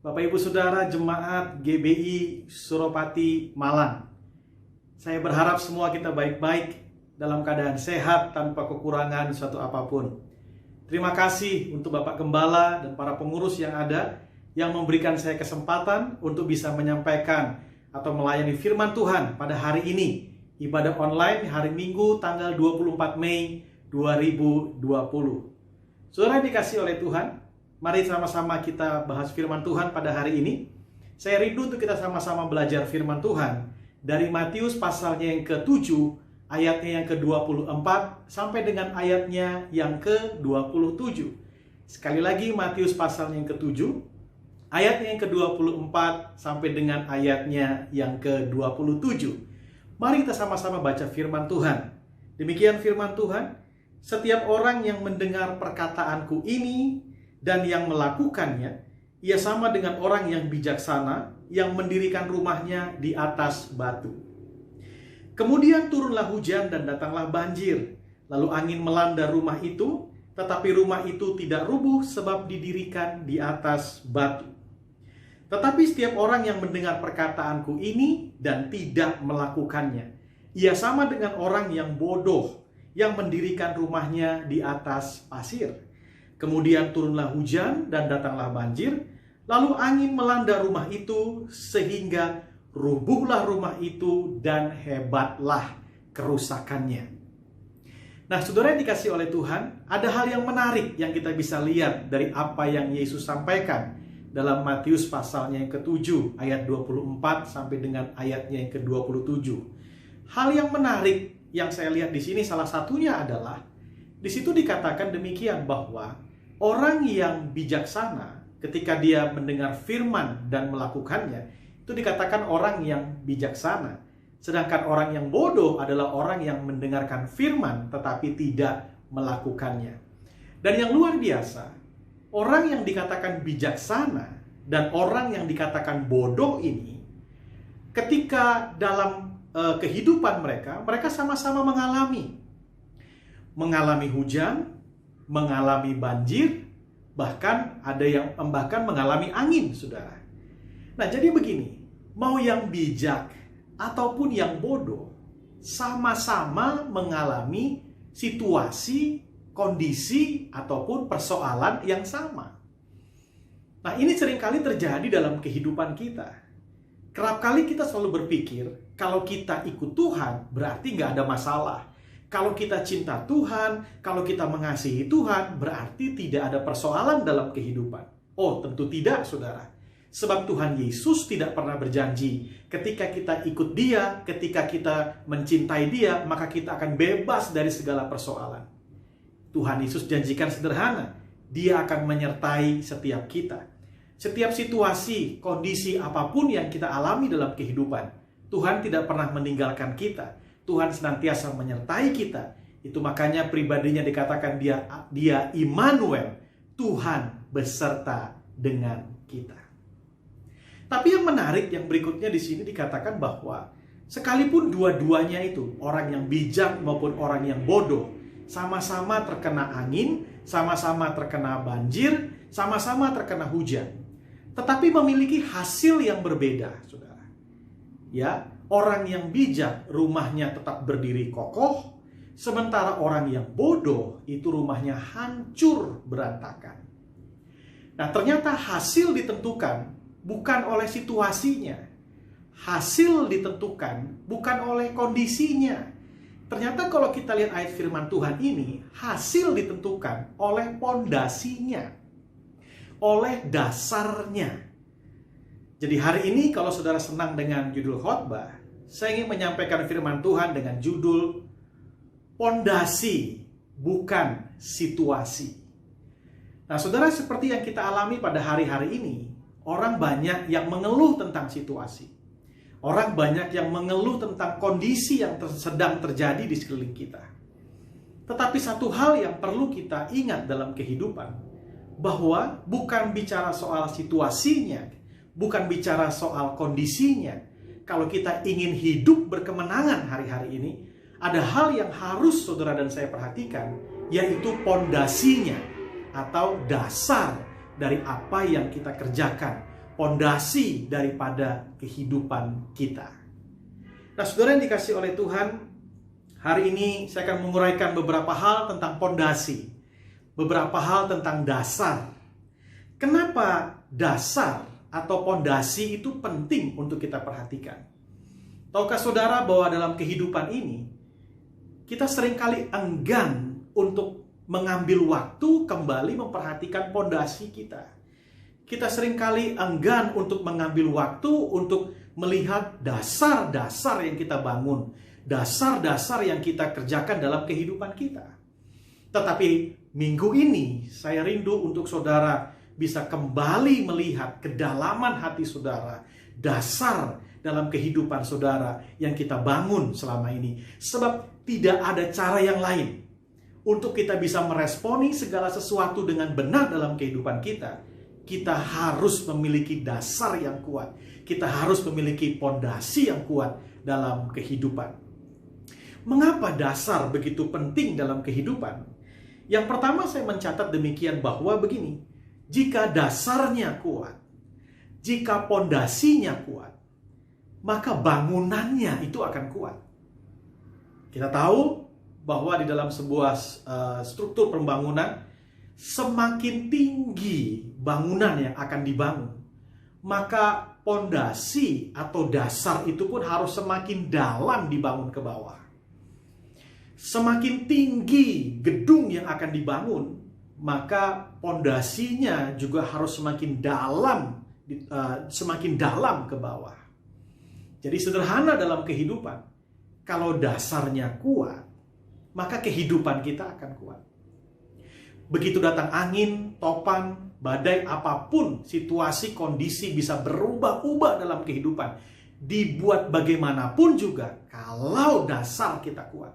[SPEAKER 5] Bapak Ibu Saudara Jemaat GBI Suropati Malang. Saya berharap semua kita baik-baik, dalam keadaan sehat tanpa kekurangan suatu apapun. Terima kasih untuk Bapak Gembala dan para pengurus yang ada yang memberikan saya kesempatan untuk bisa menyampaikan atau melayani firman Tuhan pada hari ini. Ibadah online hari Minggu tanggal 24 Mei 2020. Saudara dikasih oleh Tuhan, mari sama-sama kita bahas firman Tuhan pada hari ini. Saya rindu untuk kita sama-sama belajar firman Tuhan dari Matius pasalnya yang ke-7, ayatnya yang ke-24 sampai dengan ayatnya yang ke-27. Sekali lagi Matius pasalnya yang ke-7, ayatnya yang ke-24 sampai dengan ayatnya yang ke-27. Mari kita sama-sama baca firman Tuhan. Demikian firman Tuhan, setiap orang yang mendengar perkataanku ini dan yang melakukannya, ia sama dengan orang yang bijaksana yang mendirikan rumahnya di atas batu. Kemudian turunlah hujan dan datanglah banjir, lalu angin melanda rumah itu, tetapi rumah itu tidak rubuh sebab didirikan di atas batu. Tetapi setiap orang yang mendengar perkataanku ini dan tidak melakukannya, ia sama dengan orang yang bodoh yang mendirikan rumahnya di atas pasir. Kemudian turunlah hujan dan datanglah banjir, lalu angin melanda rumah itu sehingga rubuhlah rumah itu dan hebatlah kerusakannya. Nah, saudara yang dikasih oleh Tuhan, ada hal yang menarik yang kita bisa lihat dari apa yang Yesus sampaikan dalam Matius pasalnya yang ke-7 ayat 24 sampai dengan ayatnya yang ke-27. Hal yang menarik yang saya lihat di sini salah satunya adalah di situ dikatakan demikian bahwa orang yang bijaksana ketika dia mendengar firman dan melakukannya, itu dikatakan orang yang bijaksana. Sedangkan orang yang bodoh adalah orang yang mendengarkan firman tetapi tidak melakukannya. Dan yang luar biasa, orang yang dikatakan bijaksana dan orang yang dikatakan bodoh ini, ketika dalam kehidupan mereka sama-sama mengalami hujan, mengalami banjir, bahkan ada yang mengalami angin, saudara. Nah, jadi begini, mau yang bijak ataupun yang bodoh, sama-sama mengalami situasi, kondisi ataupun persoalan yang sama. Nah, ini seringkali terjadi dalam kehidupan kita. Kerap kali kita selalu berpikir, kalau kita ikut Tuhan, berarti nggak ada masalah. Kalau kita cinta Tuhan, kalau kita mengasihi Tuhan, berarti tidak ada persoalan dalam kehidupan. Oh, tentu tidak, saudara. Sebab Tuhan Yesus tidak pernah berjanji, ketika kita ikut Dia, ketika kita mencintai Dia, maka kita akan bebas dari segala persoalan. Tuhan Yesus janjikan sederhana, Dia akan menyertai setiap kita. Setiap situasi, kondisi apapun yang kita alami dalam kehidupan, Tuhan tidak pernah meninggalkan kita. Tuhan senantiasa menyertai kita. Itu makanya pribadinya dikatakan dia Immanuel, Tuhan beserta dengan kita. Tapi yang menarik yang berikutnya di sini dikatakan bahwa sekalipun dua-duanya itu, orang yang bijak maupun orang yang bodoh, sama-sama terkena angin, sama-sama terkena banjir, sama-sama terkena hujan. Tetapi memiliki hasil yang berbeda, saudara. Ya, orang yang bijak rumahnya tetap berdiri kokoh, sementara orang yang bodoh itu rumahnya hancur berantakan. Nah, ternyata hasil ditentukan bukan oleh situasinya. Hasil ditentukan bukan oleh kondisinya. Ternyata kalau kita lihat ayat firman Tuhan ini, hasil ditentukan oleh pondasinya, oleh dasarnya. Jadi hari ini kalau saudara senang dengan judul khotbah, saya ingin menyampaikan firman Tuhan dengan judul pondasi bukan situasi. Nah, saudara, seperti yang kita alami pada hari-hari ini, orang banyak yang mengeluh tentang situasi. Orang banyak yang mengeluh tentang kondisi yang sedang terjadi di sekeliling kita. Tetapi satu hal yang perlu kita ingat dalam kehidupan, bahwa bukan bicara soal situasinya, bukan bicara soal kondisinya. Kalau kita ingin hidup berkemenangan hari-hari ini, ada hal yang harus saudara dan saya perhatikan, yaitu pondasinya atau dasar dari apa yang kita kerjakan, pondasi daripada kehidupan kita. Nah, saudara yang dikasihi oleh Tuhan, hari ini saya akan menguraikan beberapa hal tentang pondasi, beberapa hal tentang dasar. Kenapa dasar atau pondasi itu penting untuk kita perhatikan? Tahukah saudara bahwa dalam kehidupan ini, kita seringkali enggan untuk mengambil waktu kembali memperhatikan pondasi kita. Kita seringkali enggan untuk mengambil waktu untuk melihat dasar-dasar yang kita bangun, dasar-dasar yang kita kerjakan dalam kehidupan kita. Tetapi minggu ini saya rindu untuk saudara bisa kembali melihat kedalaman hati saudara, dasar dalam kehidupan saudara yang kita bangun selama ini. Sebab tidak ada cara yang lain untuk kita bisa meresponi segala sesuatu dengan benar dalam kehidupan kita. Kita harus memiliki dasar yang kuat. Kita harus memiliki pondasi yang kuat dalam kehidupan. Mengapa dasar begitu penting dalam kehidupan? Yang pertama saya mencatat demikian bahwa begini, jika dasarnya kuat, jika pondasinya kuat, maka bangunannya itu akan kuat. Kita tahu bahwa di dalam sebuah struktur pembangunan, semakin tinggi bangunan yang akan dibangun, maka pondasi atau dasar itu pun harus semakin dalam dibangun ke bawah. Semakin tinggi gedung yang akan dibangun, maka pondasinya juga harus semakin dalam ke bawah. Jadi sederhana dalam kehidupan, kalau dasarnya kuat, maka kehidupan kita akan kuat. Begitu datang angin, topan, badai, apapun situasi, kondisi bisa berubah-ubah dalam kehidupan. Dibuat bagaimanapun juga, kalau dasar kita kuat,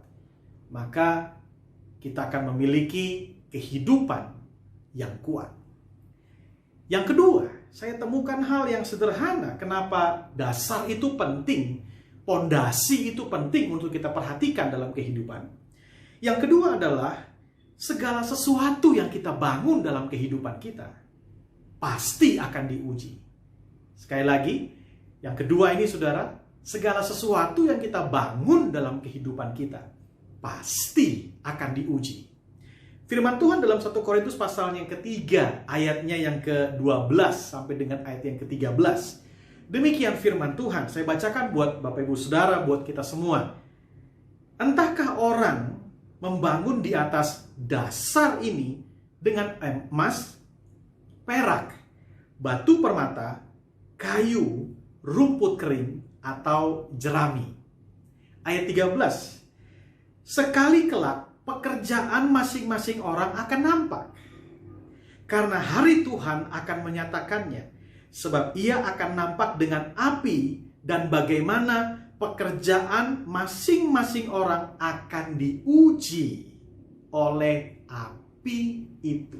[SPEAKER 5] maka kita akan memiliki kehidupan yang kuat. Yang kedua, saya temukan hal yang sederhana. Kenapa dasar itu penting, pondasi itu penting untuk kita perhatikan dalam kehidupan. Yang kedua adalah segala sesuatu yang kita bangun dalam kehidupan kita pasti akan diuji. Sekali lagi, yang kedua ini saudara, segala sesuatu yang kita bangun dalam kehidupan kita pasti akan diuji. Firman Tuhan dalam 1 Korintus pasal yang ketiga, ayatnya yang ke-12 sampai dengan ayat yang ke-13. Demikian firman Tuhan, saya bacakan buat Bapak Ibu Saudara, buat kita semua. Entahkah orang membangun di atas dasar ini dengan emas, perak, batu permata, kayu, rumput kering, atau jerami. Ayat 13. Sekali kelak pekerjaan masing-masing orang akan nampak. Karena hari Tuhan akan menyatakannya. Sebab ia akan nampak dengan api, dan bagaimana pekerjaan masing-masing orang akan diuji oleh api itu.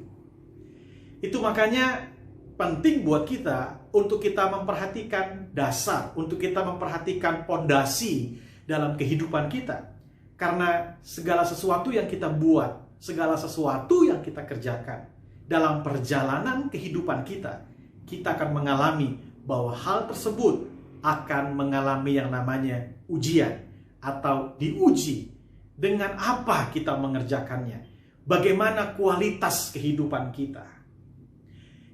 [SPEAKER 5] Itu makanya penting buat kita untuk kita memperhatikan dasar, untuk kita memperhatikan pondasi dalam kehidupan kita. Karena segala sesuatu yang kita buat, segala sesuatu yang kita kerjakan dalam perjalanan kehidupan kita, kita akan mengalami bahwa hal tersebut akan mengalami yang namanya ujian atau diuji. Dengan apa kita mengerjakannya? Bagaimana kualitas kehidupan kita?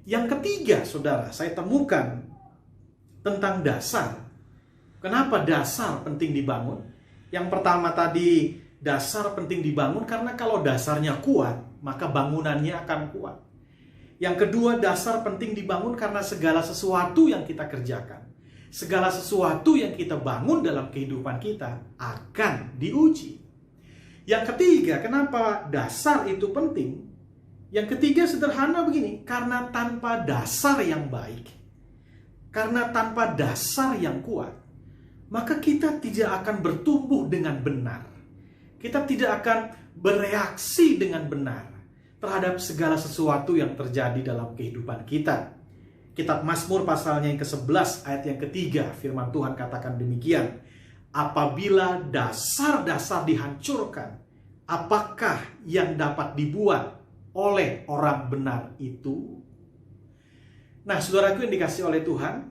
[SPEAKER 5] Yang ketiga, saudara, saya temukan tentang dasar. Kenapa dasar penting dibangun? Yang pertama tadi, dasar penting dibangun karena kalau dasarnya kuat, maka bangunannya akan kuat. Yang kedua, dasar penting dibangun karena segala sesuatu yang kita kerjakan, segala sesuatu yang kita bangun dalam kehidupan kita akan diuji. Yang ketiga, kenapa dasar itu penting? Yang ketiga sederhana begini, karena tanpa dasar yang baik, karena tanpa dasar yang kuat, maka kita tidak akan bertumbuh dengan benar. Kita tidak akan bereaksi dengan benar terhadap segala sesuatu yang terjadi dalam kehidupan kita. Kitab Mazmur pasalnya yang ke-11 ayat yang ketiga, firman Tuhan katakan demikian. apabila dasar-dasar dihancurkan, apakah yang dapat dibuat oleh orang benar itu? Nah, saudaraku yang dikasihi oleh Tuhan,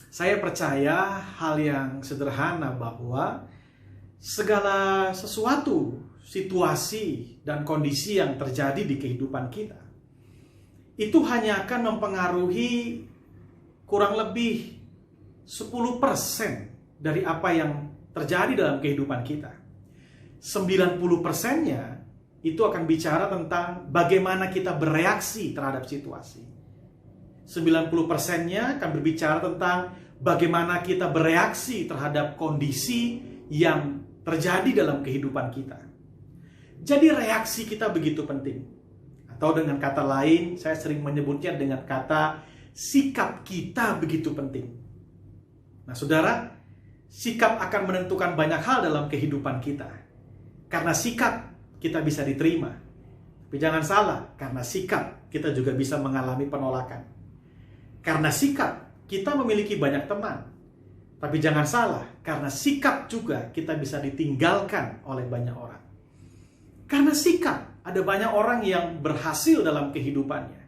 [SPEAKER 5] saya percaya hal yang sederhana bahwa segala sesuatu, situasi, dan kondisi yang terjadi di kehidupan kita, itu hanya akan mempengaruhi kurang lebih 10% dari apa yang terjadi dalam kehidupan kita. 90%-nya itu akan bicara tentang bagaimana kita bereaksi terhadap situasi. 90%-nya akan berbicara tentang bagaimana kita bereaksi terhadap kondisi yang terjadi dalam kehidupan kita. Jadi reaksi kita begitu penting. Atau dengan kata lain, saya sering menyebutnya dengan kata sikap kita begitu penting. Nah, saudara, sikap akan menentukan banyak hal dalam kehidupan kita. Karena sikap kita bisa diterima. Tapi jangan salah, karena sikap kita juga bisa mengalami penolakan. Karena sikap kita memiliki banyak teman. Tapi jangan salah, karena sikap juga kita bisa ditinggalkan oleh banyak orang. Karena sikap, ada banyak orang yang berhasil dalam kehidupannya.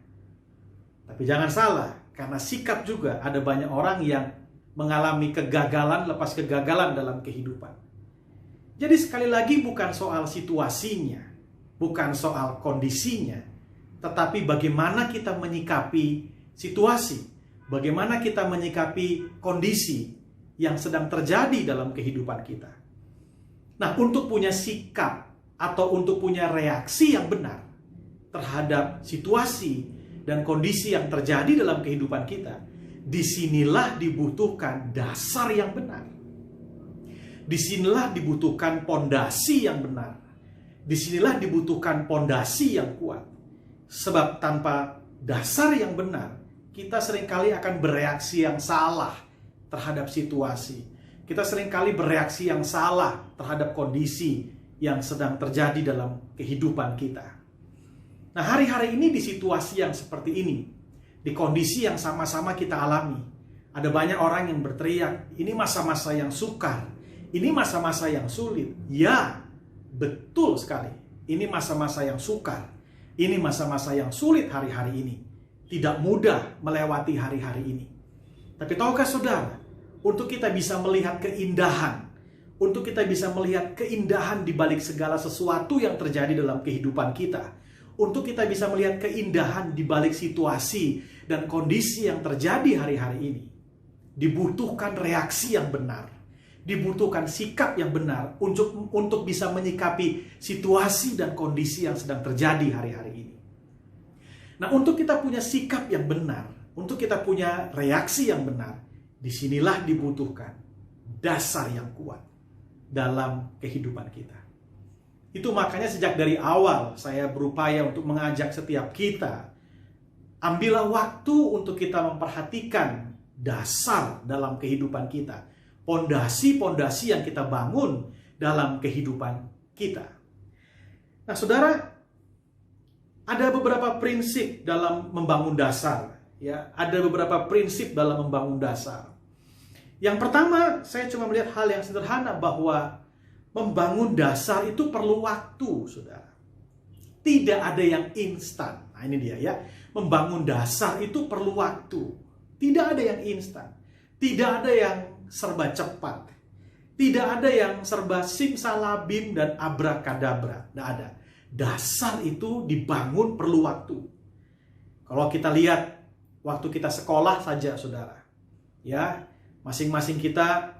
[SPEAKER 5] Tapi jangan salah, karena sikap juga ada banyak orang yang mengalami kegagalan lepas kegagalan dalam kehidupan. Jadi sekali lagi bukan soal situasinya, bukan soal kondisinya, tetapi bagaimana kita menyikapi situasi, bagaimana kita menyikapi kondisi yang sedang terjadi dalam kehidupan kita. Nah, untuk punya sikap atau untuk punya reaksi yang benar terhadap situasi dan kondisi yang terjadi dalam kehidupan kita, disinilah dibutuhkan dasar yang benar. Disinilah dibutuhkan pondasi yang benar. Disinilah dibutuhkan pondasi yang kuat. Sebab tanpa dasar yang benar, kita seringkali akan bereaksi yang salah terhadap situasi. Kita seringkali bereaksi yang salah terhadap kondisi yang sedang terjadi dalam kehidupan kita. Nah, hari-hari ini di situasi yang seperti ini, di kondisi yang sama-sama kita alami, ada banyak orang yang berteriak, ini masa-masa yang sukar, ini masa-masa yang sulit. Ya, betul sekali. Ini masa-masa yang sukar. Ini masa-masa yang sulit hari-hari ini. Tidak mudah melewati hari-hari ini. Tapi tahukah saudara, untuk kita bisa melihat keindahan, untuk kita bisa melihat keindahan di balik segala sesuatu yang terjadi dalam kehidupan kita, untuk kita bisa melihat keindahan di balik situasi dan kondisi yang terjadi hari-hari ini, dibutuhkan reaksi yang benar, dibutuhkan sikap yang benar untuk bisa menyikapi situasi dan kondisi yang sedang terjadi hari-hari ini. Nah, untuk kita punya sikap yang benar, untuk kita punya reaksi yang benar, disinilah dibutuhkan dasar yang kuat dalam kehidupan kita. Itu makanya sejak dari awal saya berupaya untuk mengajak setiap kita, ambillah waktu untuk kita memperhatikan dasar dalam kehidupan kita, pondasi-pondasi yang kita bangun dalam kehidupan kita. Nah, saudara, ada beberapa prinsip dalam membangun dasar, ya. Ada beberapa prinsip dalam membangun dasar. Yang pertama, saya cuma melihat hal yang sederhana bahwa membangun dasar itu perlu waktu, saudara. Tidak ada yang instan. Nah, ini dia ya. Membangun dasar itu perlu waktu. Tidak ada yang instan. Tidak ada yang serba cepat. Tidak ada yang serba simsalabim dan abrakadabra. Tidak ada. Dasar itu dibangun perlu waktu. Kalau kita lihat waktu kita sekolah saja, saudara, ya, masing-masing kita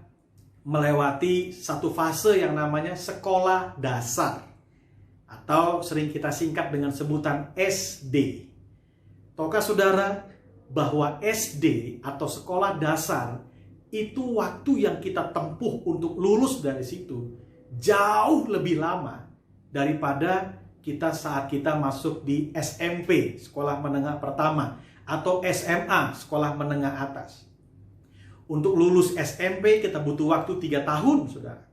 [SPEAKER 5] melewati satu fase yang namanya sekolah dasar, atau sering kita singkat dengan sebutan SD. Tahukah saudara bahwa SD atau sekolah dasar itu waktu yang kita tempuh untuk lulus dari situ jauh lebih lama daripada kita saat kita masuk di SMP, sekolah menengah pertama, atau SMA, sekolah menengah atas. Untuk lulus SMP kita butuh waktu 3 tahun, saudara.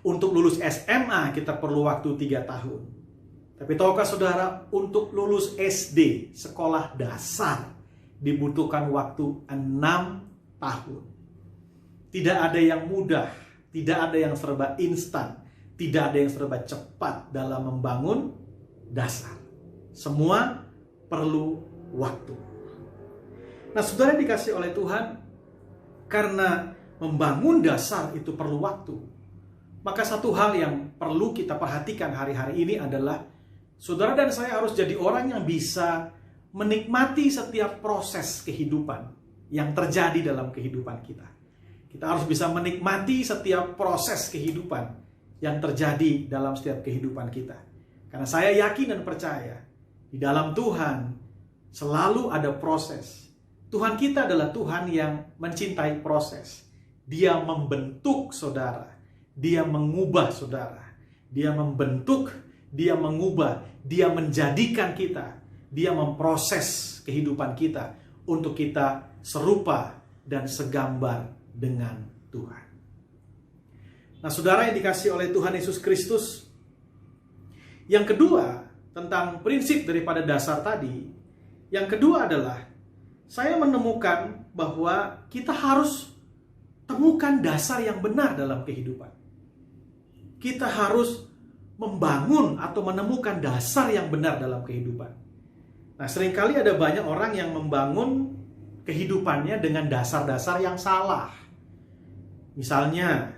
[SPEAKER 5] Untuk lulus SMA kita perlu waktu 3 tahun. Tapi tahukah saudara, untuk lulus SD, sekolah dasar, dibutuhkan waktu 6 tahun. Tidak ada yang mudah Tidak ada yang serba instan, tidak ada yang serba cepat dalam membangun dasar. Semua perlu waktu. Nah, saudara dikasih oleh Tuhan, karena membangun dasar itu perlu waktu, maka satu hal yang perlu kita perhatikan hari-hari ini adalah saudara dan saya harus jadi orang yang bisa menikmati setiap proses kehidupan yang terjadi dalam kehidupan kita. Kita harus bisa menikmati setiap proses kehidupan yang terjadi dalam setiap kehidupan kita. Karena saya yakin dan percaya, di dalam Tuhan selalu ada proses. Tuhan kita adalah Tuhan yang mencintai proses. Dia membentuk saudara. Dia mengubah saudara. Dia membentuk, dia mengubah, dia menjadikan kita. Dia memproses kehidupan kita untuk kita serupa dan segambar dengan Tuhan. Nah, saudara yang dikasih oleh Tuhan Yesus Kristus, yang kedua tentang prinsip daripada dasar tadi, yang kedua adalah saya menemukan bahwa kita harus temukan dasar yang benar dalam kehidupan. Kita harus membangun atau menemukan dasar yang benar dalam kehidupan. Nah, seringkali ada banyak orang yang membangun kehidupannya dengan dasar-dasar yang salah. Misalnya,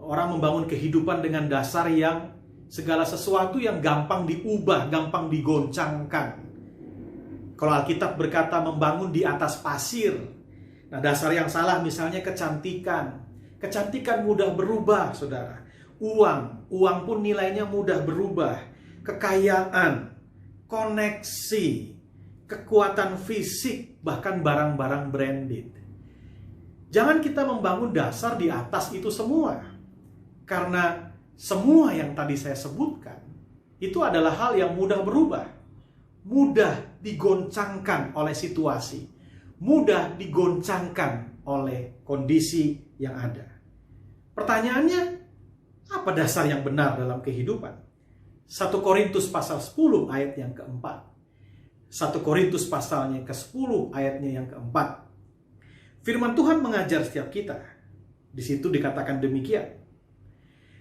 [SPEAKER 5] orang membangun kehidupan dengan dasar yang segala sesuatu yang gampang diubah, gampang digoncangkan. Kalau Alkitab berkata membangun di atas pasir. Nah, dasar yang salah misalnya kecantikan. Kecantikan mudah berubah, saudara. Uang pun nilainya mudah berubah. Kekayaan, koneksi, kekuatan fisik, bahkan barang-barang branded. Jangan kita membangun dasar di atas itu semua. Karena semua yang tadi saya sebutkan, itu adalah hal yang mudah berubah. Mudah digoncangkan oleh situasi. Mudah digoncangkan oleh kondisi yang ada. Pertanyaannya, apa dasar yang benar dalam kehidupan? 1 Korintus pasal 10 ayat yang keempat. 1 Korintus pasalnya ke-10 ayatnya yang keempat. Firman Tuhan mengajar setiap kita. Di situ dikatakan demikian.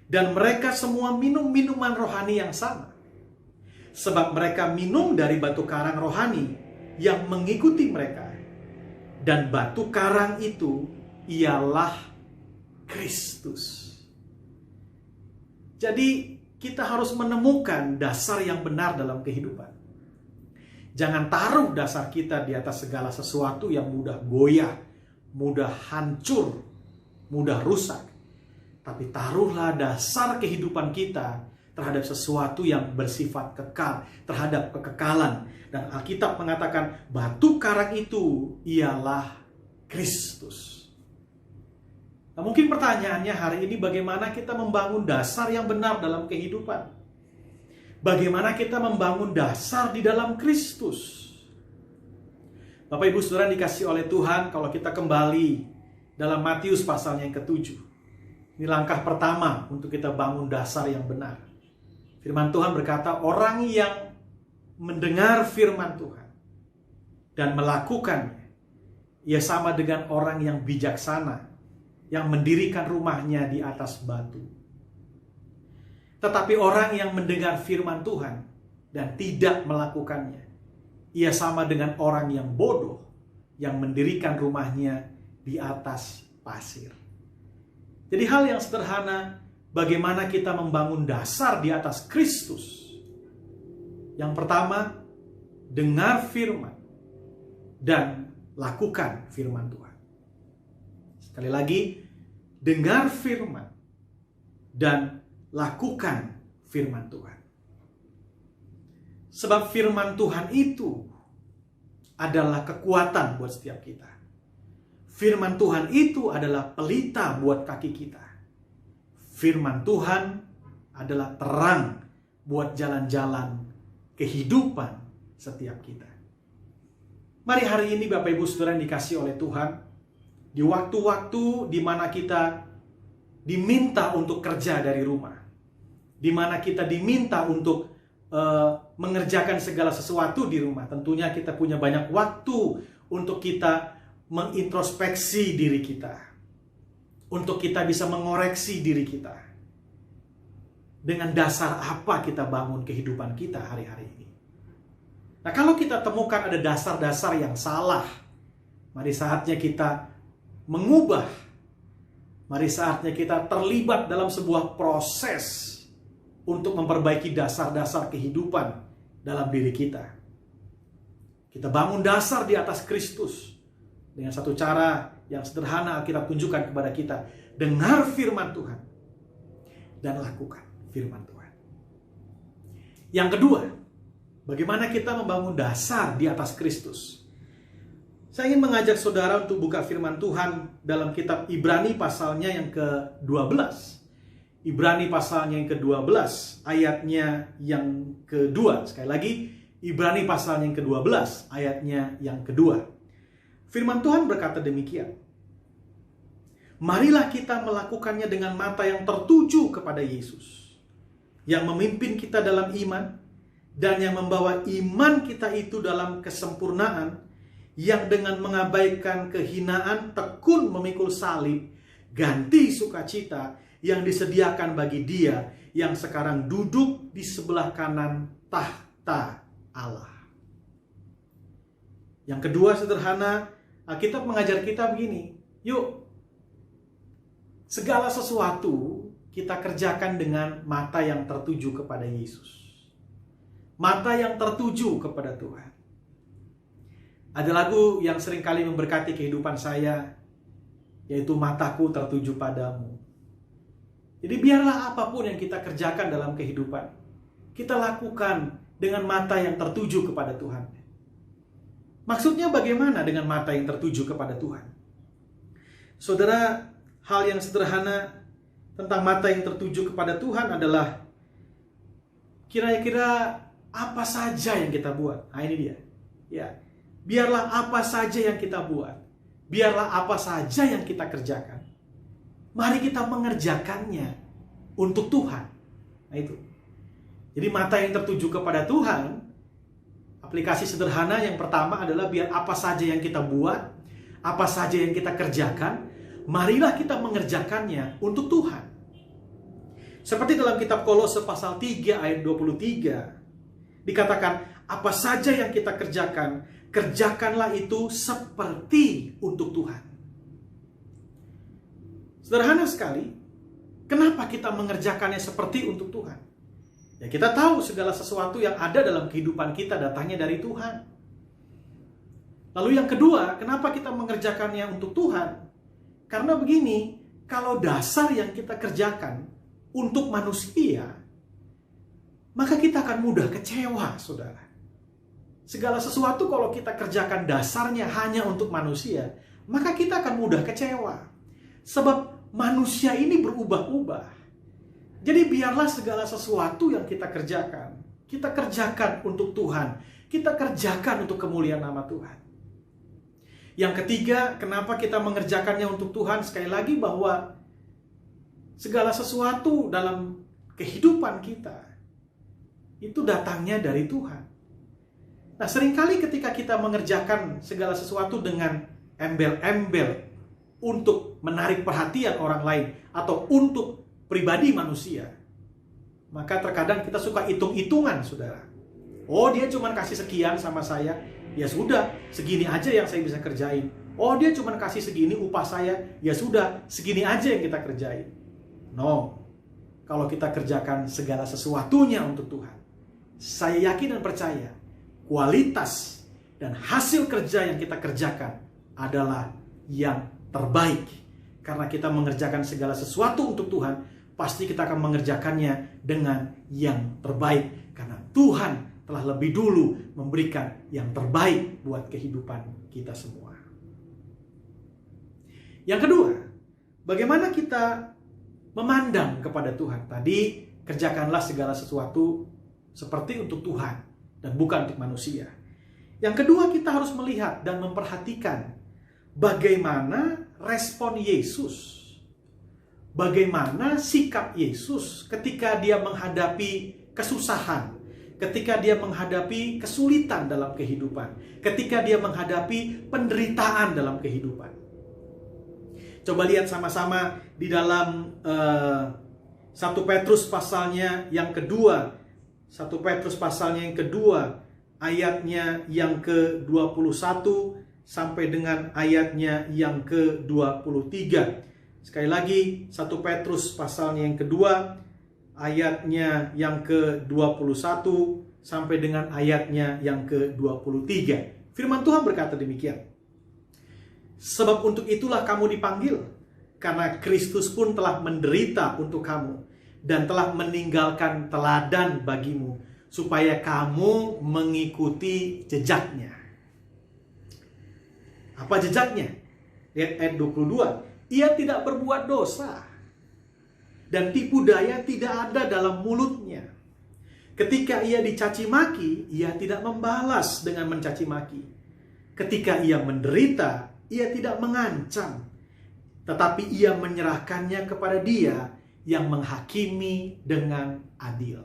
[SPEAKER 5] Dan mereka semua minum minuman rohani yang sama. Sebab mereka minum dari batu karang rohani yang mengikuti mereka. Dan batu karang itu ialah Kristus. Jadi kita harus menemukan dasar yang benar dalam kehidupan. Jangan taruh dasar kita di atas segala sesuatu yang mudah goyah, mudah hancur, mudah rusak. Tapi taruhlah dasar kehidupan kita terhadap sesuatu yang bersifat kekal, terhadap kekekalan. Dan Alkitab mengatakan batu karang itu ialah Kristus. Nah, mungkin pertanyaannya hari ini bagaimana kita membangun dasar yang benar dalam kehidupan? Bagaimana kita membangun dasar di dalam Kristus? Bapak Ibu Saudara dikasih oleh Tuhan, kalau kita kembali dalam Matius pasalnya yang ke-7. Ini langkah pertama untuk kita bangun dasar yang benar. Firman Tuhan berkata, orang yang mendengar firman Tuhan dan melakukannya, ia sama dengan orang yang bijaksana, yang mendirikan rumahnya di atas batu. Tetapi orang yang mendengar firman Tuhan dan tidak melakukannya, ia sama dengan orang yang bodoh, yang mendirikan rumahnya di atas pasir. Jadi hal yang sederhana, bagaimana kita membangun dasar di atas Kristus. Yang pertama, dengar firman dan lakukan firman Tuhan. Sekali lagi, dengar firman dan lakukan firman Tuhan. Sebab firman Tuhan itu adalah kekuatan buat setiap kita. Firman Tuhan itu adalah pelita buat kaki kita. Firman Tuhan adalah terang buat jalan-jalan kehidupan setiap kita. Mari hari ini Bapak Ibu Saudara yang dikasih oleh Tuhan, di waktu-waktu di mana kita diminta untuk kerja dari rumah, di mana kita diminta untuk mengerjakan segala sesuatu di rumah. Tentunya kita punya banyak waktu untuk kita mengintrospeksi diri kita. untuk kita bisa mengoreksi diri kita. Dengan dasar apa kita bangun kehidupan kita hari-hari ini. Nah, kalau kita temukan ada dasar-dasar yang salah, mari saatnya kita mengubah. Mari saatnya kita terlibat dalam sebuah proses untuk memperbaiki dasar-dasar kehidupan dalam diri kita. Kita bangun dasar di atas Kristus dengan satu cara yang sederhana Alkitab tunjukkan kepada kita. Dengar firman Tuhan dan lakukan firman Tuhan. Yang kedua, bagaimana kita membangun dasar di atas Kristus? Saya ingin mengajak saudara untuk buka firman Tuhan dalam kitab Ibrani pasalnya yang ke-12. Ibrani pasalnya yang ke-12, ayatnya yang kedua. Sekali lagi, Ibrani pasalnya yang ke-12, ayatnya yang kedua. Firman Tuhan berkata demikian. Marilah kita melakukannya dengan mata yang tertuju kepada Yesus, yang memimpin kita dalam iman, dan yang membawa iman kita itu dalam kesempurnaan, yang dengan mengabaikan kehinaan tekun memikul salib, ganti sukacita yang disediakan bagi Dia yang sekarang duduk di sebelah kanan tahta Allah. Yang kedua sederhana, Alkitab mengajar kita begini, yuk segala sesuatu kita kerjakan dengan mata yang tertuju kepada Yesus. Mata yang tertuju kepada Tuhan. Ada lagu yang seringkali memberkati kehidupan saya, yaitu mataku tertuju padamu. Jadi biarlah apapun yang kita kerjakan dalam kehidupan, kita lakukan dengan mata yang tertuju kepada Tuhan. Maksudnya bagaimana dengan mata yang tertuju kepada Tuhan? Saudara, hal yang sederhana tentang mata yang tertuju kepada Tuhan adalah kira-kira apa saja yang kita buat. Nah ini dia. Ya, biarlah apa saja yang kita buat. Biarlah apa saja yang kita kerjakan. Mari kita mengerjakannya untuk Tuhan. Nah itu. Jadi mata yang tertuju kepada Tuhan, aplikasi sederhana yang pertama adalah biar apa saja yang kita buat, apa saja yang kita kerjakan, marilah kita mengerjakannya untuk Tuhan. Seperti dalam kitab Kolose pasal 3 ayat 23, dikatakan, apa saja yang kita kerjakan, kerjakanlah itu seperti untuk Tuhan. Sederhana sekali, kenapa kita mengerjakannya seperti untuk Tuhan? Ya kita tahu segala sesuatu yang ada dalam kehidupan kita datangnya dari Tuhan. Lalu yang kedua, kenapa kita mengerjakannya untuk Tuhan? Karena begini, kalau dasar yang kita kerjakan untuk manusia, maka kita akan mudah kecewa, saudara. Segala sesuatu kalau kita kerjakan dasarnya hanya untuk manusia, maka kita akan mudah kecewa. Sebab manusia ini berubah-ubah. Jadi biarlah segala sesuatu yang kita kerjakan untuk Tuhan. Kita kerjakan untuk kemuliaan nama Tuhan. Yang ketiga, kenapa kita mengerjakannya untuk Tuhan? Sekali lagi bahwa segala sesuatu dalam kehidupan kita itu datangnya dari Tuhan. Nah, seringkali ketika kita mengerjakan segala sesuatu dengan embel-embel untuk menarik perhatian orang lain atau untuk pribadi manusia, maka terkadang kita suka hitung-hitungan, saudara. Oh, dia cuma kasih sekian sama saya, ya sudah, segini aja yang saya bisa kerjain. Oh, dia cuma kasih segini upah saya, ya sudah, segini aja yang kita kerjain. No, kalau kita kerjakan segala sesuatunya untuk Tuhan, saya yakin dan percaya, kualitas dan hasil kerja yang kita kerjakan adalah yang terbaik. Karena kita mengerjakan segala sesuatu untuk Tuhan, pasti kita akan mengerjakannya dengan yang terbaik. Karena Tuhan telah lebih dulu memberikan yang terbaik buat kehidupan kita semua. Yang kedua, bagaimana kita memandang kepada Tuhan? Tadi, kerjakanlah segala sesuatu seperti untuk Tuhan dan bukan untuk manusia. Yang kedua, kita harus melihat dan memperhatikan bagaimana respon Yesus. Bagaimana sikap Yesus ketika dia menghadapi kesusahan, ketika dia menghadapi kesulitan dalam kehidupan, ketika dia menghadapi penderitaan dalam kehidupan. Coba lihat sama-sama di dalam 1 Petrus pasalnya yang kedua. 1 Petrus pasalnya yang kedua, ayatnya yang ke-21 sampai dengan ayatnya yang ke-23. Sekali lagi, 1 Petrus pasalnya yang kedua, ayatnya yang ke-21 sampai dengan ayatnya yang ke-23. Firman Tuhan berkata demikian. Sebab untuk itulah kamu dipanggil, karena Kristus pun telah menderita untuk kamu, dan telah meninggalkan teladan bagimu, supaya kamu mengikuti jejaknya. Apa jejaknya? Lihat ayat 22. Ia tidak berbuat dosa, dan tipu daya tidak ada dalam mulutnya. Ketika ia dicaci maki, ia tidak membalas dengan mencaci maki. Ketika ia menderita, ia tidak mengancam, tetapi ia menyerahkannya kepada Dia yang menghakimi dengan adil.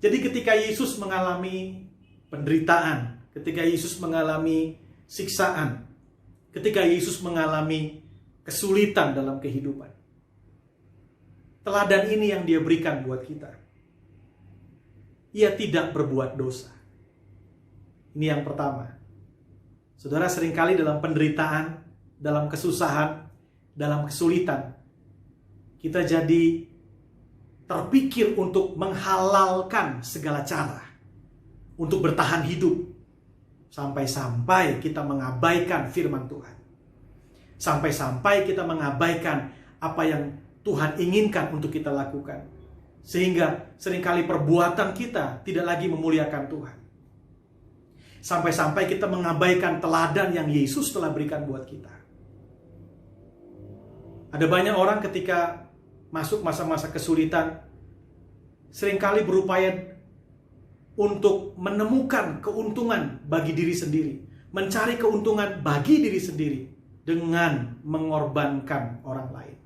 [SPEAKER 5] Jadi ketika Yesus mengalami penderitaan, ketika Yesus mengalami siksaan, ketika Yesus mengalami kesulitan dalam kehidupan, teladan ini yang Dia berikan buat kita. Ia tidak berbuat dosa. Ini yang pertama. Saudara, seringkali dalam penderitaan, dalam kesusahan, dalam kesulitan, kita jadi terpikir untuk menghalalkan segala cara untuk bertahan hidup. Sampai-sampai kita mengabaikan firman Tuhan. Sampai-sampai kita mengabaikan apa yang Tuhan inginkan untuk kita lakukan. Sehingga seringkali perbuatan kita tidak lagi memuliakan Tuhan. Sampai-sampai kita mengabaikan teladan yang Yesus telah berikan buat kita. Ada banyak orang ketika masuk masa-masa kesulitan, seringkali berupaya untuk menemukan keuntungan bagi diri sendiri. Mencari keuntungan bagi diri sendiri dengan mengorbankan orang lain.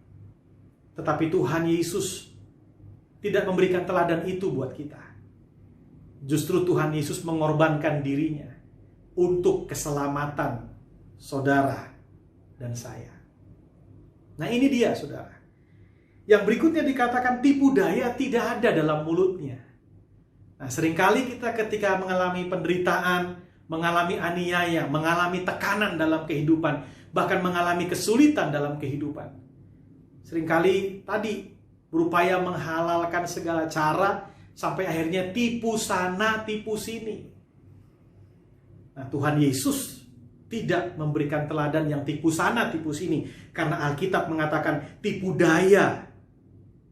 [SPEAKER 5] Tetapi Tuhan Yesus tidak memberikan teladan itu buat kita. Justru Tuhan Yesus mengorbankan dirinya untuk keselamatan saudara dan saya. Nah, ini dia, saudara. Yang berikutnya dikatakan tipu daya tidak ada dalam mulutnya. Nah, seringkali kita ketika mengalami penderitaan, mengalami aniaya, mengalami tekanan dalam kehidupan, bahkan mengalami kesulitan dalam kehidupan, seringkali tadi berupaya menghalalkan segala cara sampai akhirnya tipu sana, tipu sini. Nah, Tuhan Yesus tidak memberikan teladan yang tipu sana, tipu sini. Karena Alkitab mengatakan tipu daya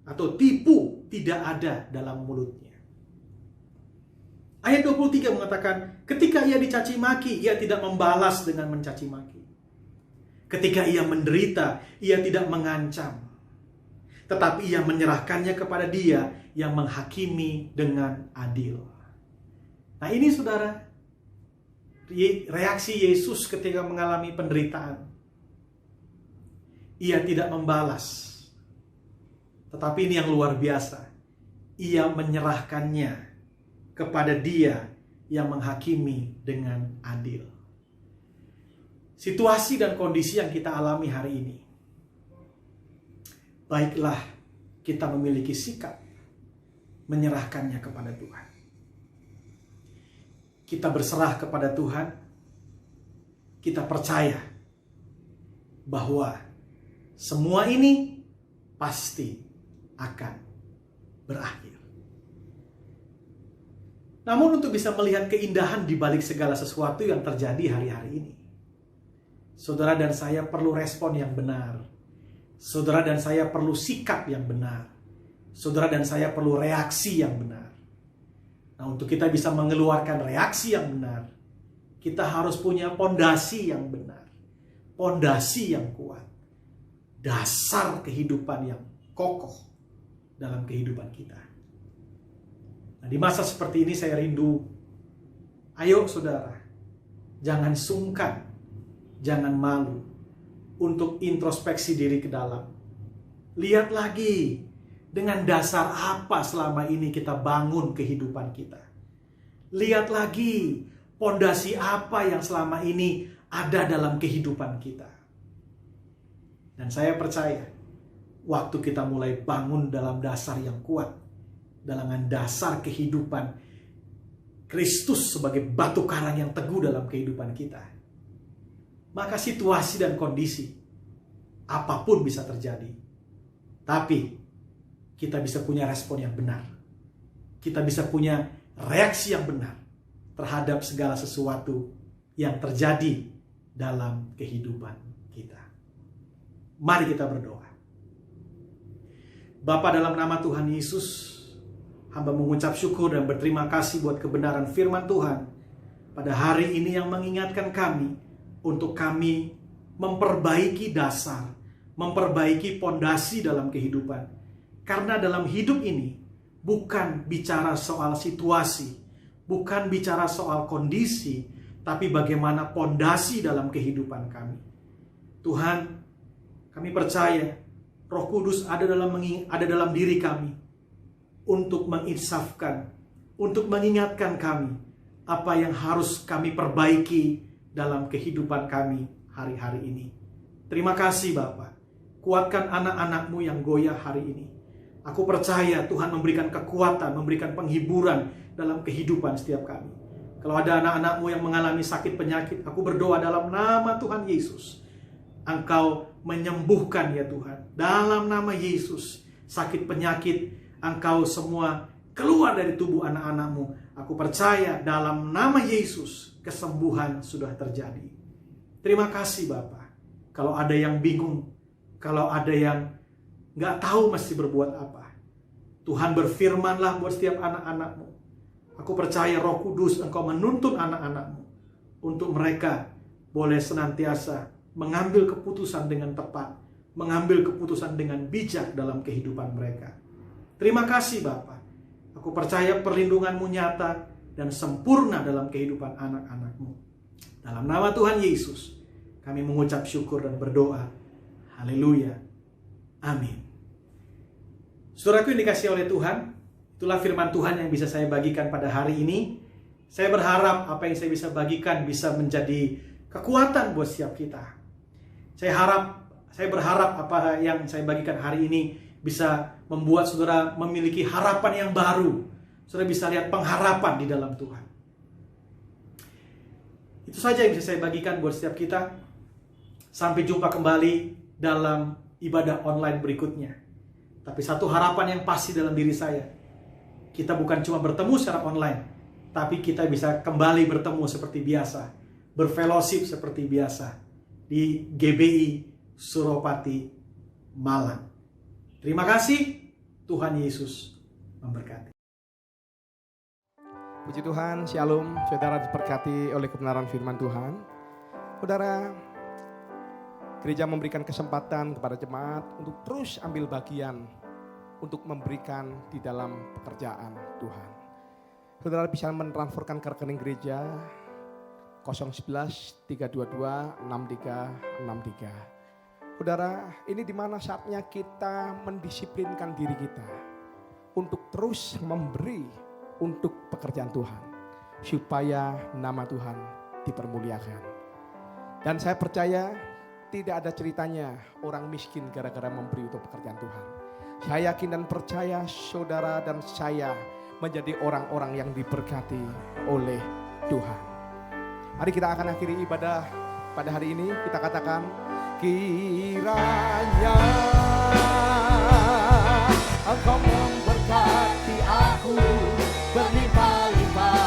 [SPEAKER 5] atau tipu tidak ada dalam mulutnya. Ayat 23 mengatakan, ketika ia dicaci maki, ia tidak membalas dengan mencaci maki. Ketika ia menderita, ia tidak mengancam. Tetapi ia menyerahkannya kepada Dia yang menghakimi dengan adil. Nah, ini saudara, reaksi Yesus ketika mengalami penderitaan. Ia tidak membalas. Tetapi ini yang luar biasa. Ia menyerahkannya kepada Dia yang menghakimi dengan adil. Situasi dan kondisi yang kita alami hari ini, baiklah kita memiliki sikap menyerahkannya kepada Tuhan. Kita berserah kepada Tuhan. Kita percaya bahwa semua ini pasti akan berakhir. Namun untuk bisa melihat keindahan di balik segala sesuatu yang terjadi hari-hari ini, saudara dan saya perlu respon yang benar. Saudara dan saya perlu sikap yang benar. Saudara dan saya perlu reaksi yang benar. Nah, untuk kita bisa mengeluarkan reaksi yang benar, kita harus punya pondasi yang benar. Pondasi yang kuat. Dasar kehidupan yang kokoh dalam kehidupan kita. Nah, di masa seperti ini saya rindu, ayo saudara, jangan sungkan, jangan malu untuk introspeksi diri ke dalam. Lihat lagi, dengan dasar apa selama ini kita bangun kehidupan kita. Lihat lagi, pondasi apa yang selama ini ada dalam kehidupan kita. Dan saya percaya, waktu kita mulai bangun dalam dasar yang kuat, dalam dasar kehidupan Kristus sebagai batu karang yang teguh dalam kehidupan kita, maka situasi dan kondisi apapun bisa terjadi. Tapi kita bisa punya respon yang benar. Kita bisa punya reaksi yang benar terhadap segala sesuatu yang terjadi dalam kehidupan kita. Mari kita berdoa. Bapa, dalam nama Tuhan Yesus, hamba mengucap syukur dan berterima kasih buat kebenaran firman Tuhan pada hari ini yang mengingatkan kami untuk kami memperbaiki dasar, memperbaiki pondasi dalam kehidupan. Karena dalam hidup ini bukan bicara soal situasi, bukan bicara soal kondisi, tapi bagaimana pondasi dalam kehidupan kami. Tuhan, kami percaya Roh Kudus ada dalam diri kami untuk menginsafkan, untuk mengingatkan kami apa yang harus kami perbaiki dalam kehidupan kami hari-hari ini. Terima kasih Bapa. Kuatkan anak-anak-Mu yang goyah hari ini. Aku percaya Tuhan memberikan kekuatan, memberikan penghiburan dalam kehidupan setiap kami. Kalau ada anak-anak-Mu yang mengalami sakit penyakit, aku berdoa dalam nama Tuhan Yesus. Engkau menyembuhkan ya Tuhan. Dalam nama Yesus, sakit penyakit, Engkau semua keluar dari tubuh anak-anak-Mu. Aku percaya dalam nama Yesus, kesembuhan sudah terjadi. Terima kasih Bapa. Kalau ada yang bingung, kalau ada yang gak tahu mesti berbuat apa, Tuhan berfirmanlah buat setiap anak-anak-Mu. Aku percaya Roh Kudus Engkau menuntun anak-anak-Mu untuk mereka boleh senantiasa mengambil keputusan dengan tepat, mengambil keputusan dengan bijak dalam kehidupan mereka. Terima kasih Bapa. Aku percaya perlindungan-Mu nyata dan sempurna dalam kehidupan anak-anak-Mu. Dalam nama Tuhan Yesus, kami mengucap syukur dan berdoa. Haleluya. Amin. Saudaraku yang dikasihi oleh Tuhan, itulah firman Tuhan yang bisa saya bagikan pada hari ini. Saya berharap apa yang saya bisa bagikan bisa menjadi kekuatan buat setiap kita. Saya berharap apa yang saya bagikan hari ini bisa membuat saudara memiliki harapan yang baru. Saudara bisa lihat pengharapan di dalam Tuhan. Itu saja yang bisa saya bagikan buat setiap kita. Sampai jumpa kembali dalam ibadah online berikutnya. Tapi satu harapan yang pasti dalam diri saya, kita bukan cuma bertemu secara online, tapi kita bisa kembali bertemu seperti biasa, berfellowship seperti biasa di GBI Suropati Malang. Terima kasih, Tuhan Yesus memberkati.
[SPEAKER 4] Puji Tuhan, Shalom, saudara diberkati oleh kebenaran firman Tuhan. Saudara, gereja memberikan kesempatan kepada jemaat untuk terus ambil bagian untuk memberikan di dalam pekerjaan Tuhan. Saudara bisa mentransferkan ke rekening gereja 011 322 6363. Saudara, ini dimana saatnya kita mendisiplinkan diri kita untuk terus memberi untuk pekerjaan Tuhan, supaya nama Tuhan dipermuliakan. Dan saya percaya tidak ada ceritanya orang miskin gara-gara memberi untuk pekerjaan Tuhan. Saya yakin dan percaya saudara dan saya menjadi orang-orang yang diberkati oleh Tuhan. Mari kita akan akhiri ibadah pada hari ini. Kita katakan, kiranya Engkau memberkati aku berlimpah-limpah.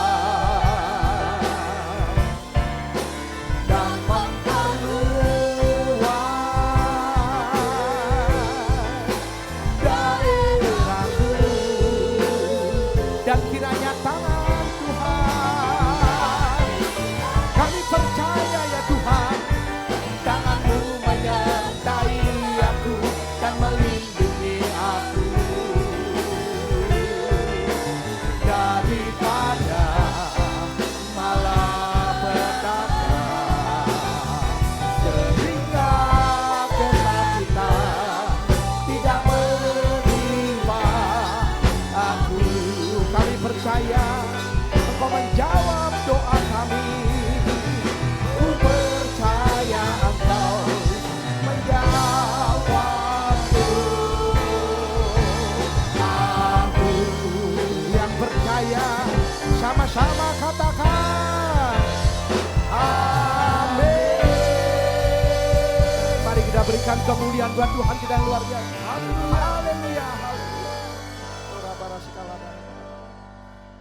[SPEAKER 4] berikan kemuliaan buat Tuhan kita yang luar biasa. Haleluya.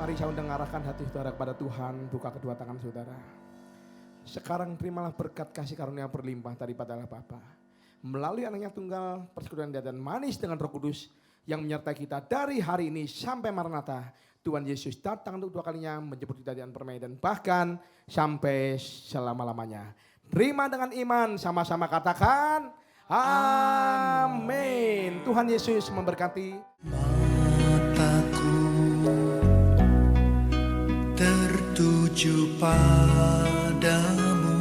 [SPEAKER 4] Mari saya mendengarkan hati saudara kepada Tuhan. Buka kedua tangan saudara. Sekarang terimalah berkat kasih karunia berlimpah daripada Allah Bapa, melalui anaknya tunggal, persekutuan dan manis dengan Roh Kudus yang menyertai kita dari hari ini sampai Maranatha. Tuhan Yesus datang untuk dua kalinya menjemput kita dengan permainan, bahkan sampai selama-lamanya. Terima dengan iman, sama-sama katakan amin. Tuhan Yesus memberkati.
[SPEAKER 6] Mataku tertuju padamu,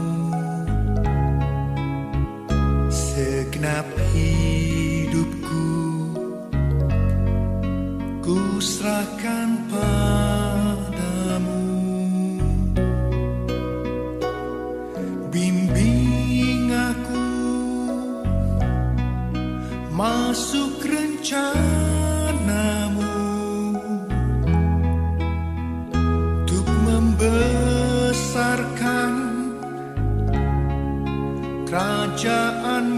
[SPEAKER 6] segenap hidupku ku serahkan padamu. Bimbing aku masuk rencanamu, untuk membesarkan kerajaan